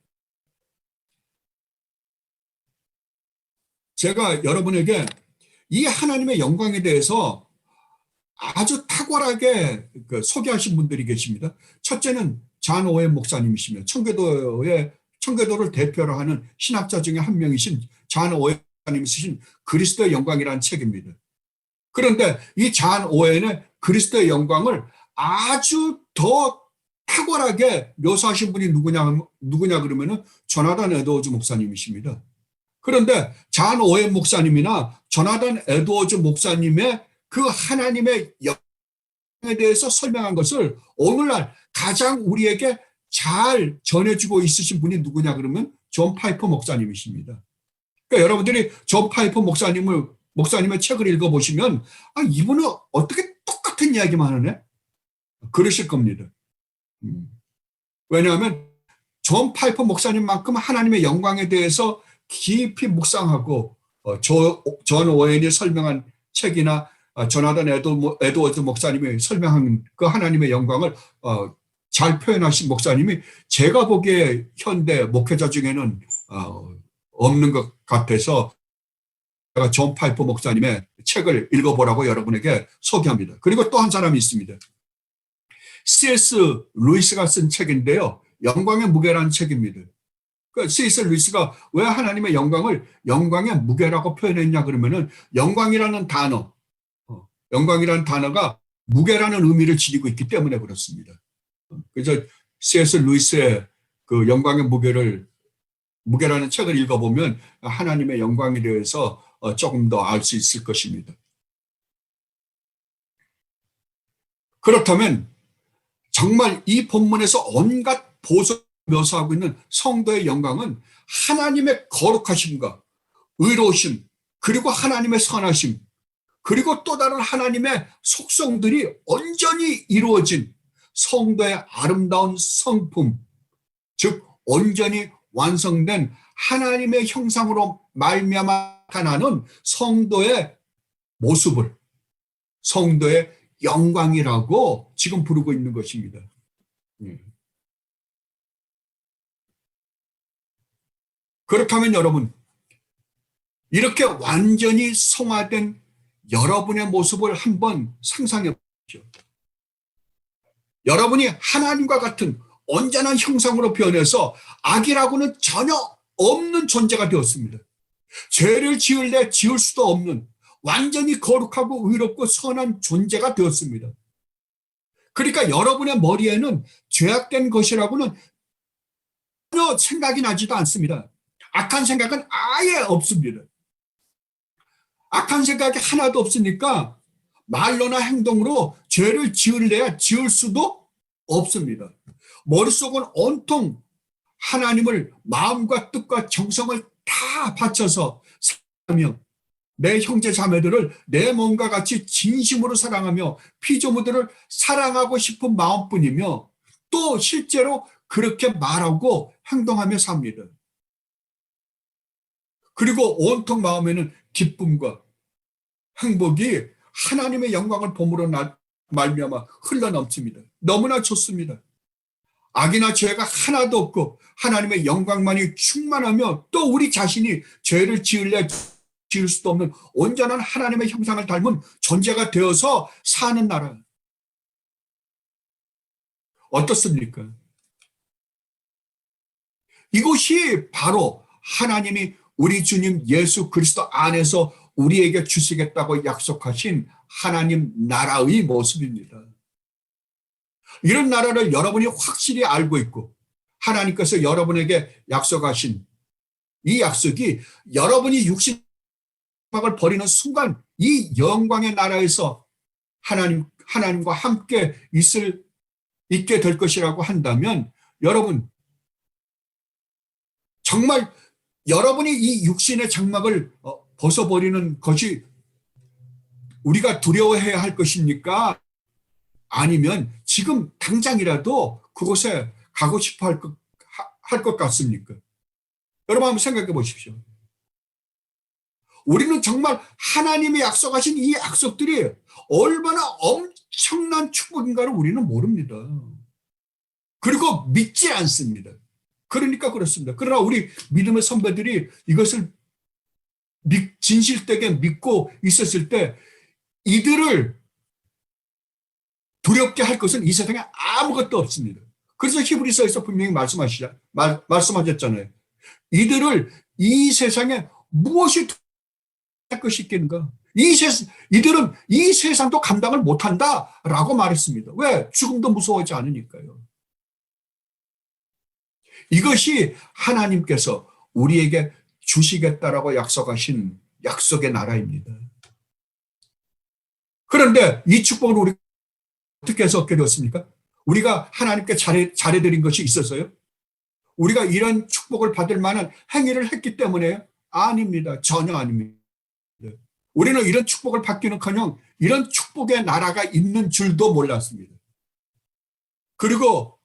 제가 여러분에게 이 하나님의 영광에 대해서 아주 탁월하게 소개하신 분들이 계십니다. 첫째는 잔 오웬 목사님이시며 청교도를 대표로 하는 신학자 중에 한 명이신 잔 오웬 목사님이 쓰신 그리스도의 영광이라는 책입니다. 그런데 이 잔 오웬의 그리스도의 영광을 아주 더 탁월하게 묘사하신 분이 누구냐 그러면은 조나단 에드워즈 목사님이십니다. 그런데 잔 오웬 목사님이나 조나단 에드워즈 목사님의 그 하나님의 영광에 대해서 설명한 것을 오늘날 가장 우리에게 잘 전해주고 있으신 분이 누구냐 그러면 존 파이퍼 목사님이십니다. 그러니까 여러분들이 존 파이퍼 목사님의 책을 읽어보시면 이분은 어떻게 똑같은 이야기만 하네? 그러실 겁니다. 왜냐하면 존 파이퍼 목사님만큼 하나님의 영광에 대해서 깊이 묵상하고 존 오웬이 설명한 책이나 조나단 에드워즈 목사님이 설명한 그 하나님의 영광을 잘 표현하신 목사님이 제가 보기에 현대 목회자 중에는 없는 것 같아서 제가 존 파이퍼 목사님의 책을 읽어보라고 여러분에게 소개합니다. 그리고 또 한 사람이 있습니다. C.S. 루이스가 쓴 책인데요. 영광의 무게라는 책입니다. C.S. 루이스가 왜 하나님의 영광을 영광의 무게라고 표현했냐 그러면은 영광이라는 단어가 무게라는 의미를 지니고 있기 때문에 그렇습니다. 그래서 C.S. 루이스의 그 영광의 무게라는 책을 읽어보면 하나님의 영광에 대해서 조금 더 알 수 있을 것입니다. 그렇다면 정말 이 본문에서 온갖 보석을 묘사하고 있는 성도의 영광은 하나님의 거룩하심과 의로우심, 그리고 하나님의 선하심, 그리고 또 다른 하나님의 속성들이 온전히 이루어진 성도의 아름다운 성품, 즉 온전히 완성된 하나님의 형상으로 말미암아 나타나는 성도의 모습을 성도의 영광이라고 지금 부르고 있는 것입니다. 그렇다면 여러분, 이렇게 완전히 성화된 여러분의 모습을 한번 상상해 보십시오. 여러분이 하나님과 같은 온전한 형상으로 변해서 악이라고는 전혀 없는 존재가 되었습니다. 죄를 지을래 지을 수도 없는 완전히 거룩하고 의롭고 선한 존재가 되었습니다. 그러니까 여러분의 머리에는 죄악된 것이라고는 전혀 생각이 나지도 않습니다. 악한 생각은 아예 없습니다. 악한 생각이 하나도 없으니까 말로나 행동으로 죄를 지을래야 지을 수도 없습니다. 머릿속은 온통 하나님을 마음과 뜻과 정성을 다 바쳐서 사랑하며 내 형제 자매들을 내 몸과 같이 진심으로 사랑하며 피조물들을 사랑하고 싶은 마음뿐이며 또 실제로 그렇게 말하고 행동하며 삽니다. 그리고 온통 마음에는 기쁨과 행복이 하나님의 영광을 봄으로 말미암아 흘러넘칩니다. 너무나 좋습니다. 악이나 죄가 하나도 없고 하나님의 영광만이 충만하며 또 우리 자신이 죄를 지을 수도 없는 온전한 하나님의 형상을 닮은 존재가 되어서 사는 나라. 어떻습니까? 이것이 바로 하나님이 우리 주님 예수 그리스도 안에서 우리에게 주시겠다고 약속하신 하나님 나라의 모습입니다. 이런 나라를 여러분이 확실히 알고 있고 하나님께서 여러분에게 약속하신 이 약속이 여러분이 육신을 버리는 순간 이 영광의 나라에서 하나님과 함께 있게 될 것이라고 한다면 여러분 정말 여러분이 이 육신의 장막을 벗어버리는 것이 우리가 두려워해야 할 것입니까? 아니면 지금 당장이라도 그곳에 가고 싶어 할 것 같습니까? 여러분 한번 생각해 보십시오. 우리는 정말 하나님이 약속하신 이 약속들이 얼마나 엄청난 축복인가를 우리는 모릅니다. 그리고 믿지 않습니다. 그러니까 그렇습니다. 그러나 우리 믿음의 선배들이 이것을 진실되게 믿고 있었을 때 이들을 두렵게 할 것은 이 세상에 아무것도 없습니다. 그래서 히브리서에서 분명히 말씀하셨잖아요. 이들을 이 세상에 무엇이 할 것이 있겠는가? 이들은 이 세상도 감당을 못한다라고 말했습니다. 왜? 죽음도 무서워하지 않으니까요. 이것이 하나님께서 우리에게 주시겠다라고 약속하신 약속의 나라입니다. 그런데 이 축복을 우리가 어떻게 해서 얻게 되었습니까? 우리가 하나님께 잘해드린 것이 있어서요? 우리가 이런 축복을 받을 만한 행위를 했기 때문에요? 아닙니다. 전혀 아닙니다. 우리는 이런 축복을 받기는커녕 이런 축복의 나라가 있는 줄도 몰랐습니다. 그리고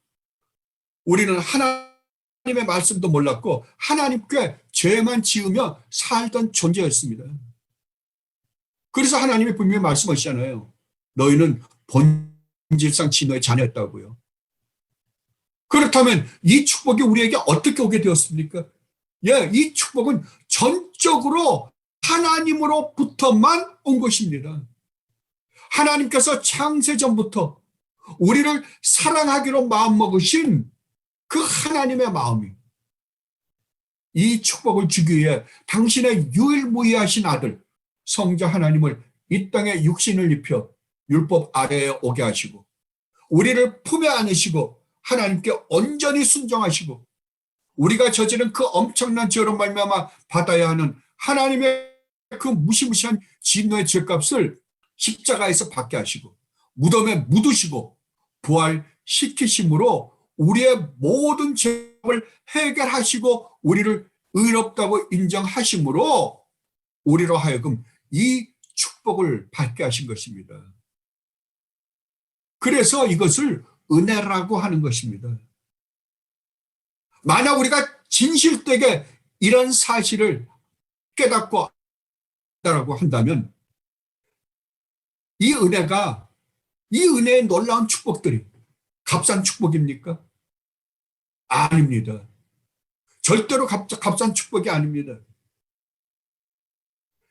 우리는 하나님의 말씀도 몰랐고 하나님께 죄만 지으며 살던 존재였습니다. 그래서 하나님이 분명히 말씀하시잖아요. 너희는 본질상 진노의 자녀였다고요. 그렇다면 이 축복이 우리에게 어떻게 오게 되었습니까? 예, 이 축복은 전적으로 하나님으로부터만 온 것입니다. 하나님께서 창세전부터 우리를 사랑하기로 마음먹으신 그 하나님의 마음이 이 축복을 주기 위해 당신의 유일무이하신 아들 성자 하나님을 이 땅에 육신을 입혀 율법 아래에 오게 하시고 우리를 품에 안으시고 하나님께 온전히 순종하시고 우리가 저지른 그 엄청난 죄로 말미암아 받아야 하는 하나님의 그 무시무시한 진노의 죄값을 십자가에서 받게 하시고 무덤에 묻으시고 부활시키심으로 우리의 모든 죄를 해결하시고 우리를 의롭다고 인정하심으로 우리로 하여금 이 축복을 받게 하신 것입니다. 그래서 이것을 은혜라고 하는 것입니다. 만약 우리가 진실되게 이런 사실을 깨닫고 라고 한다면 이 은혜가 이 은혜의 놀라운 축복들이 값싼 축복입니까? 아닙니다. 절대로 값싼 축복이 아닙니다.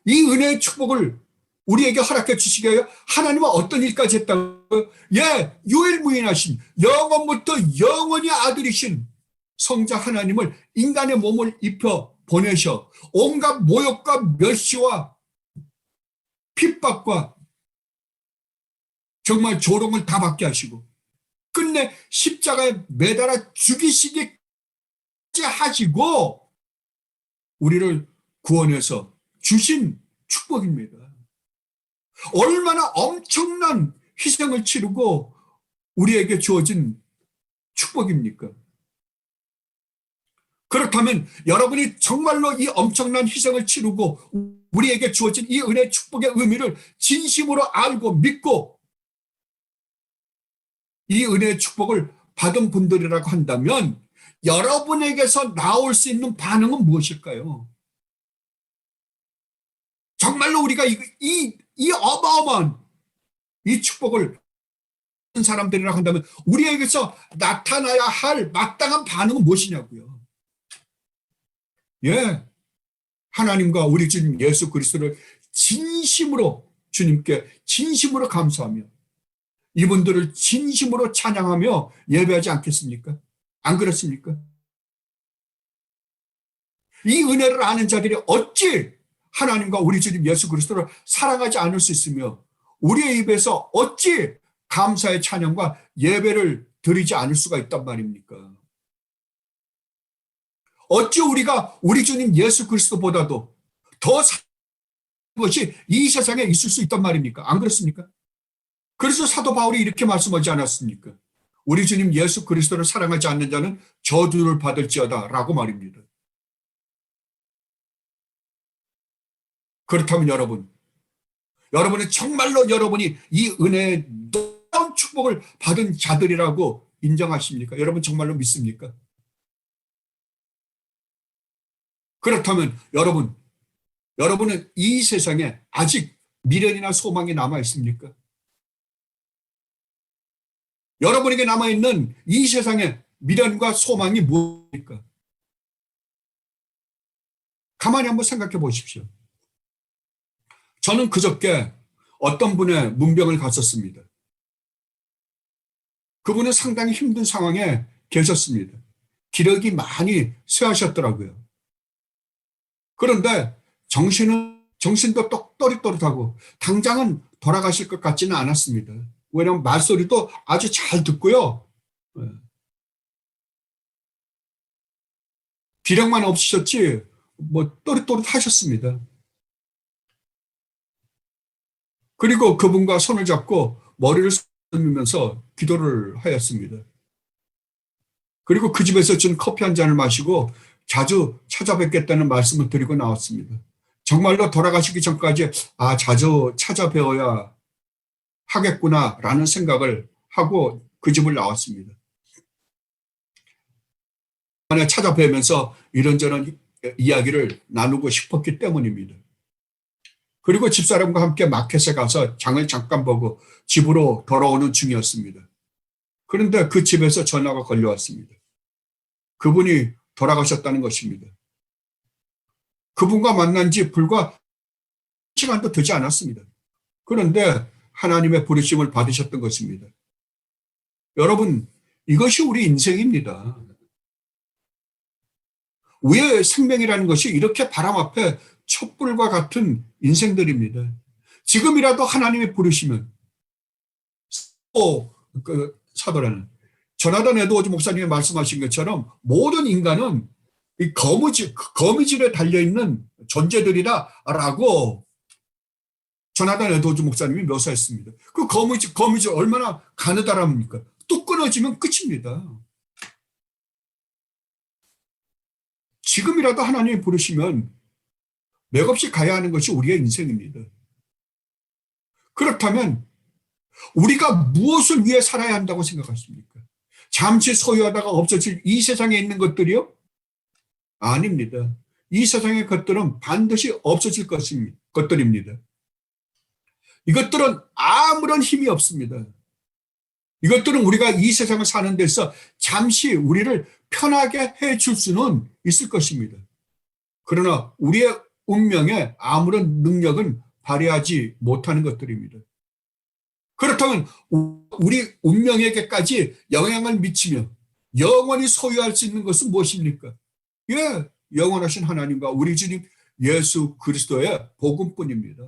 이 은혜의 축복을 우리에게 허락해 주시기 위하여 하나님은 어떤 일까지 했다고요? 예, 유일무이하신 영원부터 영원히 아들이신 성자 하나님을 인간의 몸을 입혀 보내셔 온갖 모욕과 멸시와 핍박과 정말 조롱을 다 받게 하시고 끝내 십자가에 매달아 죽이시기까지 하시고 우리를 구원해서 주신 축복입니다. 얼마나 엄청난 희생을 치르고 우리에게 주어진 축복입니까? 그렇다면 여러분이 정말로 이 엄청난 희생을 치르고 우리에게 주어진 이 은혜의 축복의 의미를 진심으로 알고 믿고 이 은혜의 축복을 받은 분들이라고 한다면 여러분에게서 나올 수 있는 반응은 무엇일까요? 정말로 우리가 이 어마어마한 이 축복을 받은 사람들이라고 한다면 우리에게서 나타나야 할 마땅한 반응은 무엇이냐고요? 예, 하나님과 우리 주님 예수 그리스도를 진심으로 주님께 진심으로 감사하며 이분들을 진심으로 찬양하며 예배하지 않겠습니까? 안 그렇습니까? 이 은혜를 아는 자들이 어찌 하나님과 우리 주님 예수 그리스도를 사랑하지 않을 수 있으며 우리의 입에서 어찌 감사의 찬양과 예배를 드리지 않을 수가 있단 말입니까? 어찌 우리가 우리 주님 예수 그리스도보다도 더 사랑하는 것이 이 세상에 있을 수 있단 말입니까? 안 그렇습니까? 그래서 사도 바울이 이렇게 말씀하지 않았습니까? 우리 주님 예수 그리스도를 사랑하지 않는 자는 저주를 받을지어다 라고 말입니다. 그렇다면 여러분은 정말로 여러분이 이 은혜의 놀라운 축복을 받은 자들이라고 인정하십니까? 여러분 정말로 믿습니까? 그렇다면 여러분은 이 세상에 아직 미련이나 소망이 남아 있습니까? 여러분에게 남아있는 이 세상에 미련과 소망이 무엇입니까? 가만히 한번 생각해 보십시오. 저는 그저께 어떤 분의 문병을 갔었습니다. 그분은 상당히 힘든 상황에 계셨습니다. 기력이 많이 쇠하셨더라고요. 그런데 정신도 또렷또렷하고 당장은 돌아가실 것 같지는 않았습니다. 왜냐하면 말소리도 아주 잘 듣고요. 기력만 없으셨지 뭐 또릿또릿하셨습니다. 그리고 그분과 손을 잡고 머리를 쓰면서 기도를 하였습니다. 그리고 그 집에서 준 커피 한 잔을 마시고 자주 찾아뵙겠다는 말씀을 드리고 나왔습니다. 정말로 돌아가시기 전까지 자주 찾아뵈어야 하겠구나라는 생각을 하고 그 집을 나왔습니다. 찾아뵈면서 이런저런 이야기를 나누고 싶었기 때문입니다. 그리고 집사람과 함께 마켓에 가서 장을 잠깐 보고 집으로 돌아오는 중이었습니다. 그런데 그 집에서 전화가 걸려왔습니다. 그분이 돌아가셨다는 것입니다. 그분과 만난 지 불과 시간도 되지 않았습니다. 그런데 하나님의 부르심을 받으셨던 것입니다. 여러분, 이것이 우리 인생입니다. 우리의 생명이라는 것이 이렇게 바람 앞에 촛불과 같은 인생들입니다. 지금이라도 하나님이 부르시면 사도라는 조나단 에드워즈 목사님이 말씀하신 것처럼 모든 인간은 이 거미줄에 달려있는 존재들이다라고 조나단 에드워즈 목사님이 묘사했습니다. 그 거미줄 얼마나 가느다랍니까? 뚝 끊어지면 끝입니다. 지금이라도 하나님이 부르시면 맥없이 가야 하는 것이 우리의 인생입니다. 그렇다면 우리가 무엇을 위해 살아야 한다고 생각하십니까? 잠시 소유하다가 없어질 이 세상에 있는 것들이요? 아닙니다. 이 세상의 것들은 반드시 없어질 것들입니다. 이것들은 아무런 힘이 없습니다. 이것들은 우리가 이 세상을 사는 데서 잠시 우리를 편하게 해줄 수는 있을 것입니다. 그러나 우리의 운명에 아무런 능력은 발휘하지 못하는 것들입니다. 그렇다면 우리 운명에게까지 영향을 미치며 영원히 소유할 수 있는 것은 무엇입니까? 예, 영원하신 하나님과 우리 주님 예수 그리스도의 복음뿐입니다.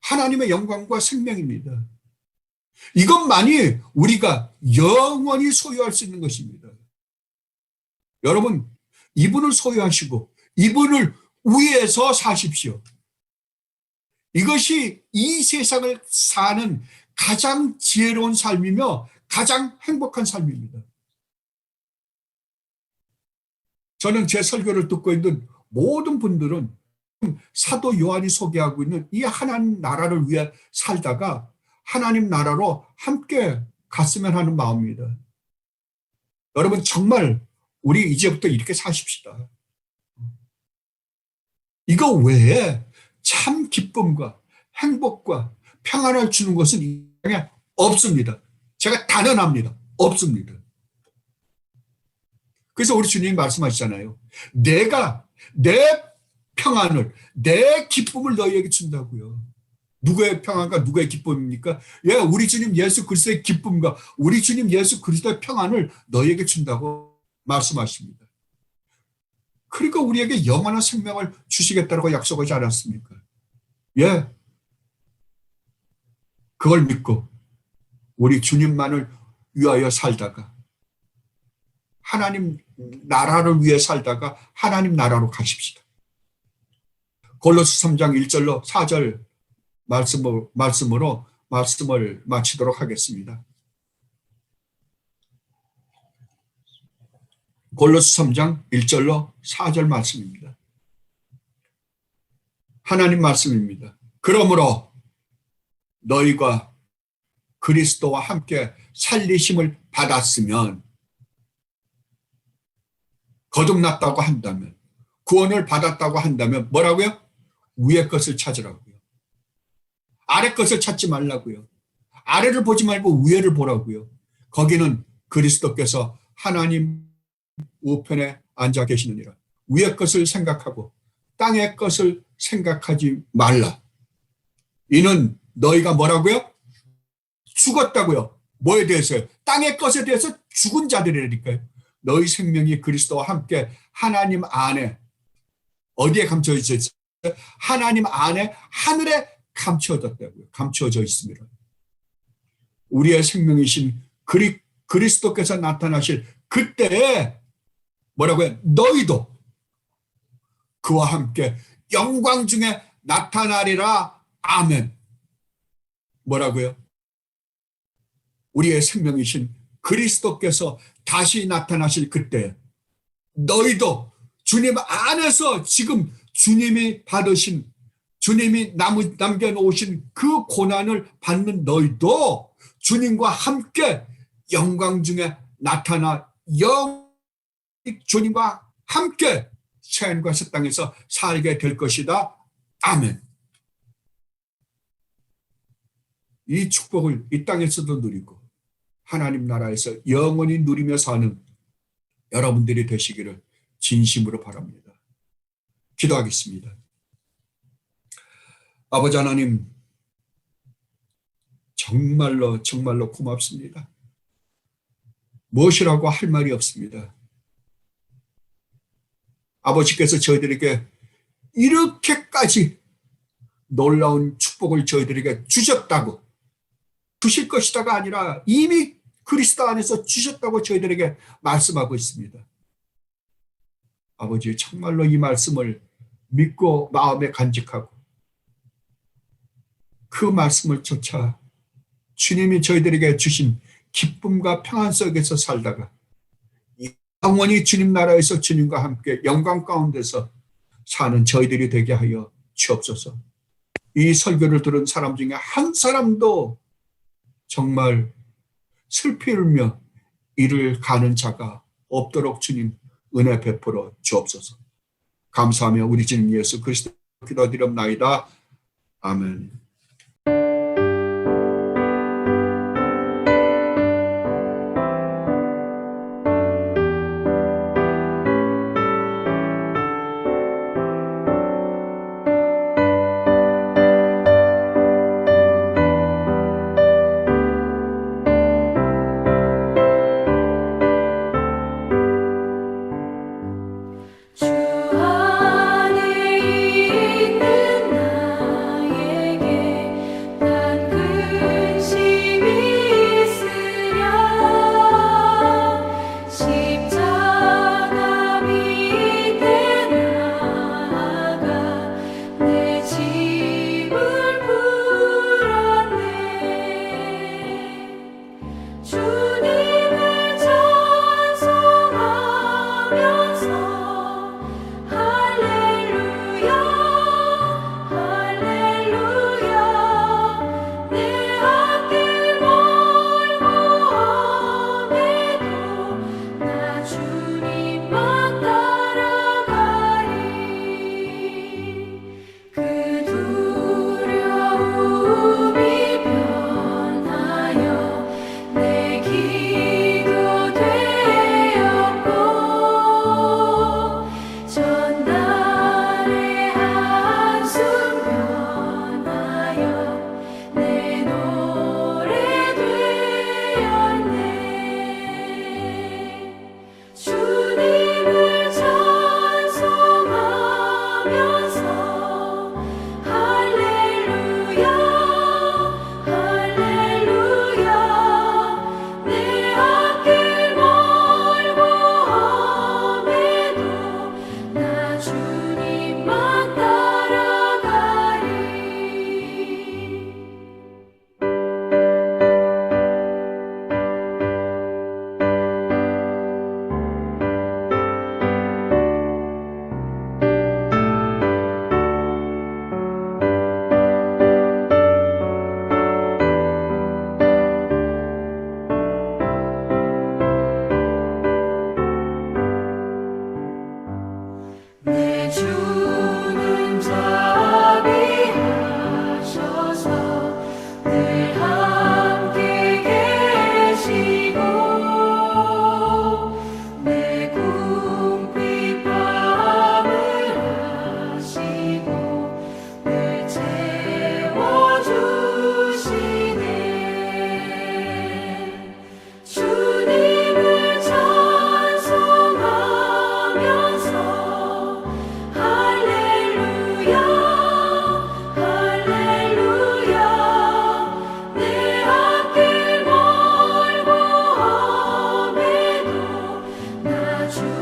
하나님의 영광과 생명입니다. 이것만이 우리가 영원히 소유할 수 있는 것입니다. 여러분, 이분을 소유하시고 이분을 위해서 사십시오. 이것이 이 세상을 사는 가장 지혜로운 삶이며 가장 행복한 삶입니다. 저는 제 설교를 듣고 있는 모든 분들은 사도 요한이 소개하고 있는 이 하나님 나라를 위해 살다가 하나님 나라로 함께 갔으면 하는 마음입니다. 여러분, 정말 우리 이제부터 이렇게 사십시다. 이거 외에 참 기쁨과 행복과 평안을 주는 것은 이 세상에 없습니다. 제가 단언합니다. 없습니다. 그래서 우리 주님이 말씀하시잖아요. 내가 내 평안을, 내 기쁨을 너희에게 준다고요. 누구의 평안과 누구의 기쁨입니까? 예, 우리 주님 예수 그리스도의 기쁨과 우리 주님 예수 그리스도의 평안을 너희에게 준다고 말씀하십니다. 그러니까 우리에게 영원한 생명을 주시겠다고 약속하지 않았습니까? 예, 그걸 믿고 우리 주님만을 위하여 살다가 하나님 나라를 위해 살다가 하나님 나라로 가십시다. 골로새 3장 1절로 4절 말씀으로 말씀을 마치도록 하겠습니다. 골로새 3장 1절로 4절 말씀입니다. 하나님 말씀입니다. 그러므로 너희가 그리스도와 함께 살리심을 받았으면, 거듭났다고 한다면, 구원을 받았다고 한다면 뭐라고요? 위의 것을 찾으라고요. 아래 것을 찾지 말라고요. 아래를 보지 말고 위에를 보라고요. 거기는 그리스도께서 하나님 우편에 앉아 계시느니라. 위의 것을 생각하고 땅의 것을 생각하지 말라. 이는 너희가 뭐라고요? 죽었다고요. 뭐에 대해서요? 땅의 것에 대해서 죽은 자들이라니까요. 너희 생명이 그리스도와 함께 하나님 안에, 어디에 감춰져 있어요? 하나님 안에 하늘에 감춰졌다고요. 감춰져 있습니다. 우리의 생명이신 그리스도께서 나타나실 그때에 뭐라고요? 너희도 그와 함께 영광 중에 나타나리라. 아멘. 뭐라고요? 우리의 생명이신 그리스도께서 다시 나타나실 그때 너희도 주님 안에서 지금 주님이 받으신, 주님이 남겨놓으신 그 고난을 받는 너희도 주님과 함께 영광 중에 나타나 주님과 함께 새하늘과 새 땅에서 살게 될 것이다. 아멘. 이 축복을 이 땅에서도 누리고 하나님 나라에서 영원히 누리며 사는 여러분들이 되시기를 진심으로 바랍니다. 기도하겠습니다. 아버지 하나님, 정말로 정말로 고맙습니다. 무엇이라고 할 말이 없습니다. 아버지께서 저희들에게 이렇게까지 놀라운 축복을 저희들에게 주셨다고, 주실 것이다가 아니라 이미 그리스도 안에서 주셨다고 저희들에게 말씀하고 있습니다. 아버지, 정말로 이 말씀을 믿고 마음에 간직하고 그 말씀을 쫓아 주님이 저희들에게 주신 기쁨과 평안 속에서 살다가 영원히 주님 나라에서 주님과 함께 영광 가운데서 사는 저희들이 되게 하여 주옵소서. 이 설교를 들은 사람 중에 한 사람도 정말 슬피 울며 이를 가는 자가 없도록 주님 은혜 베풀어 주옵소서. 감사하며 우리 주님 예수 그리스도 기도드리옵나이다. 아멘. 주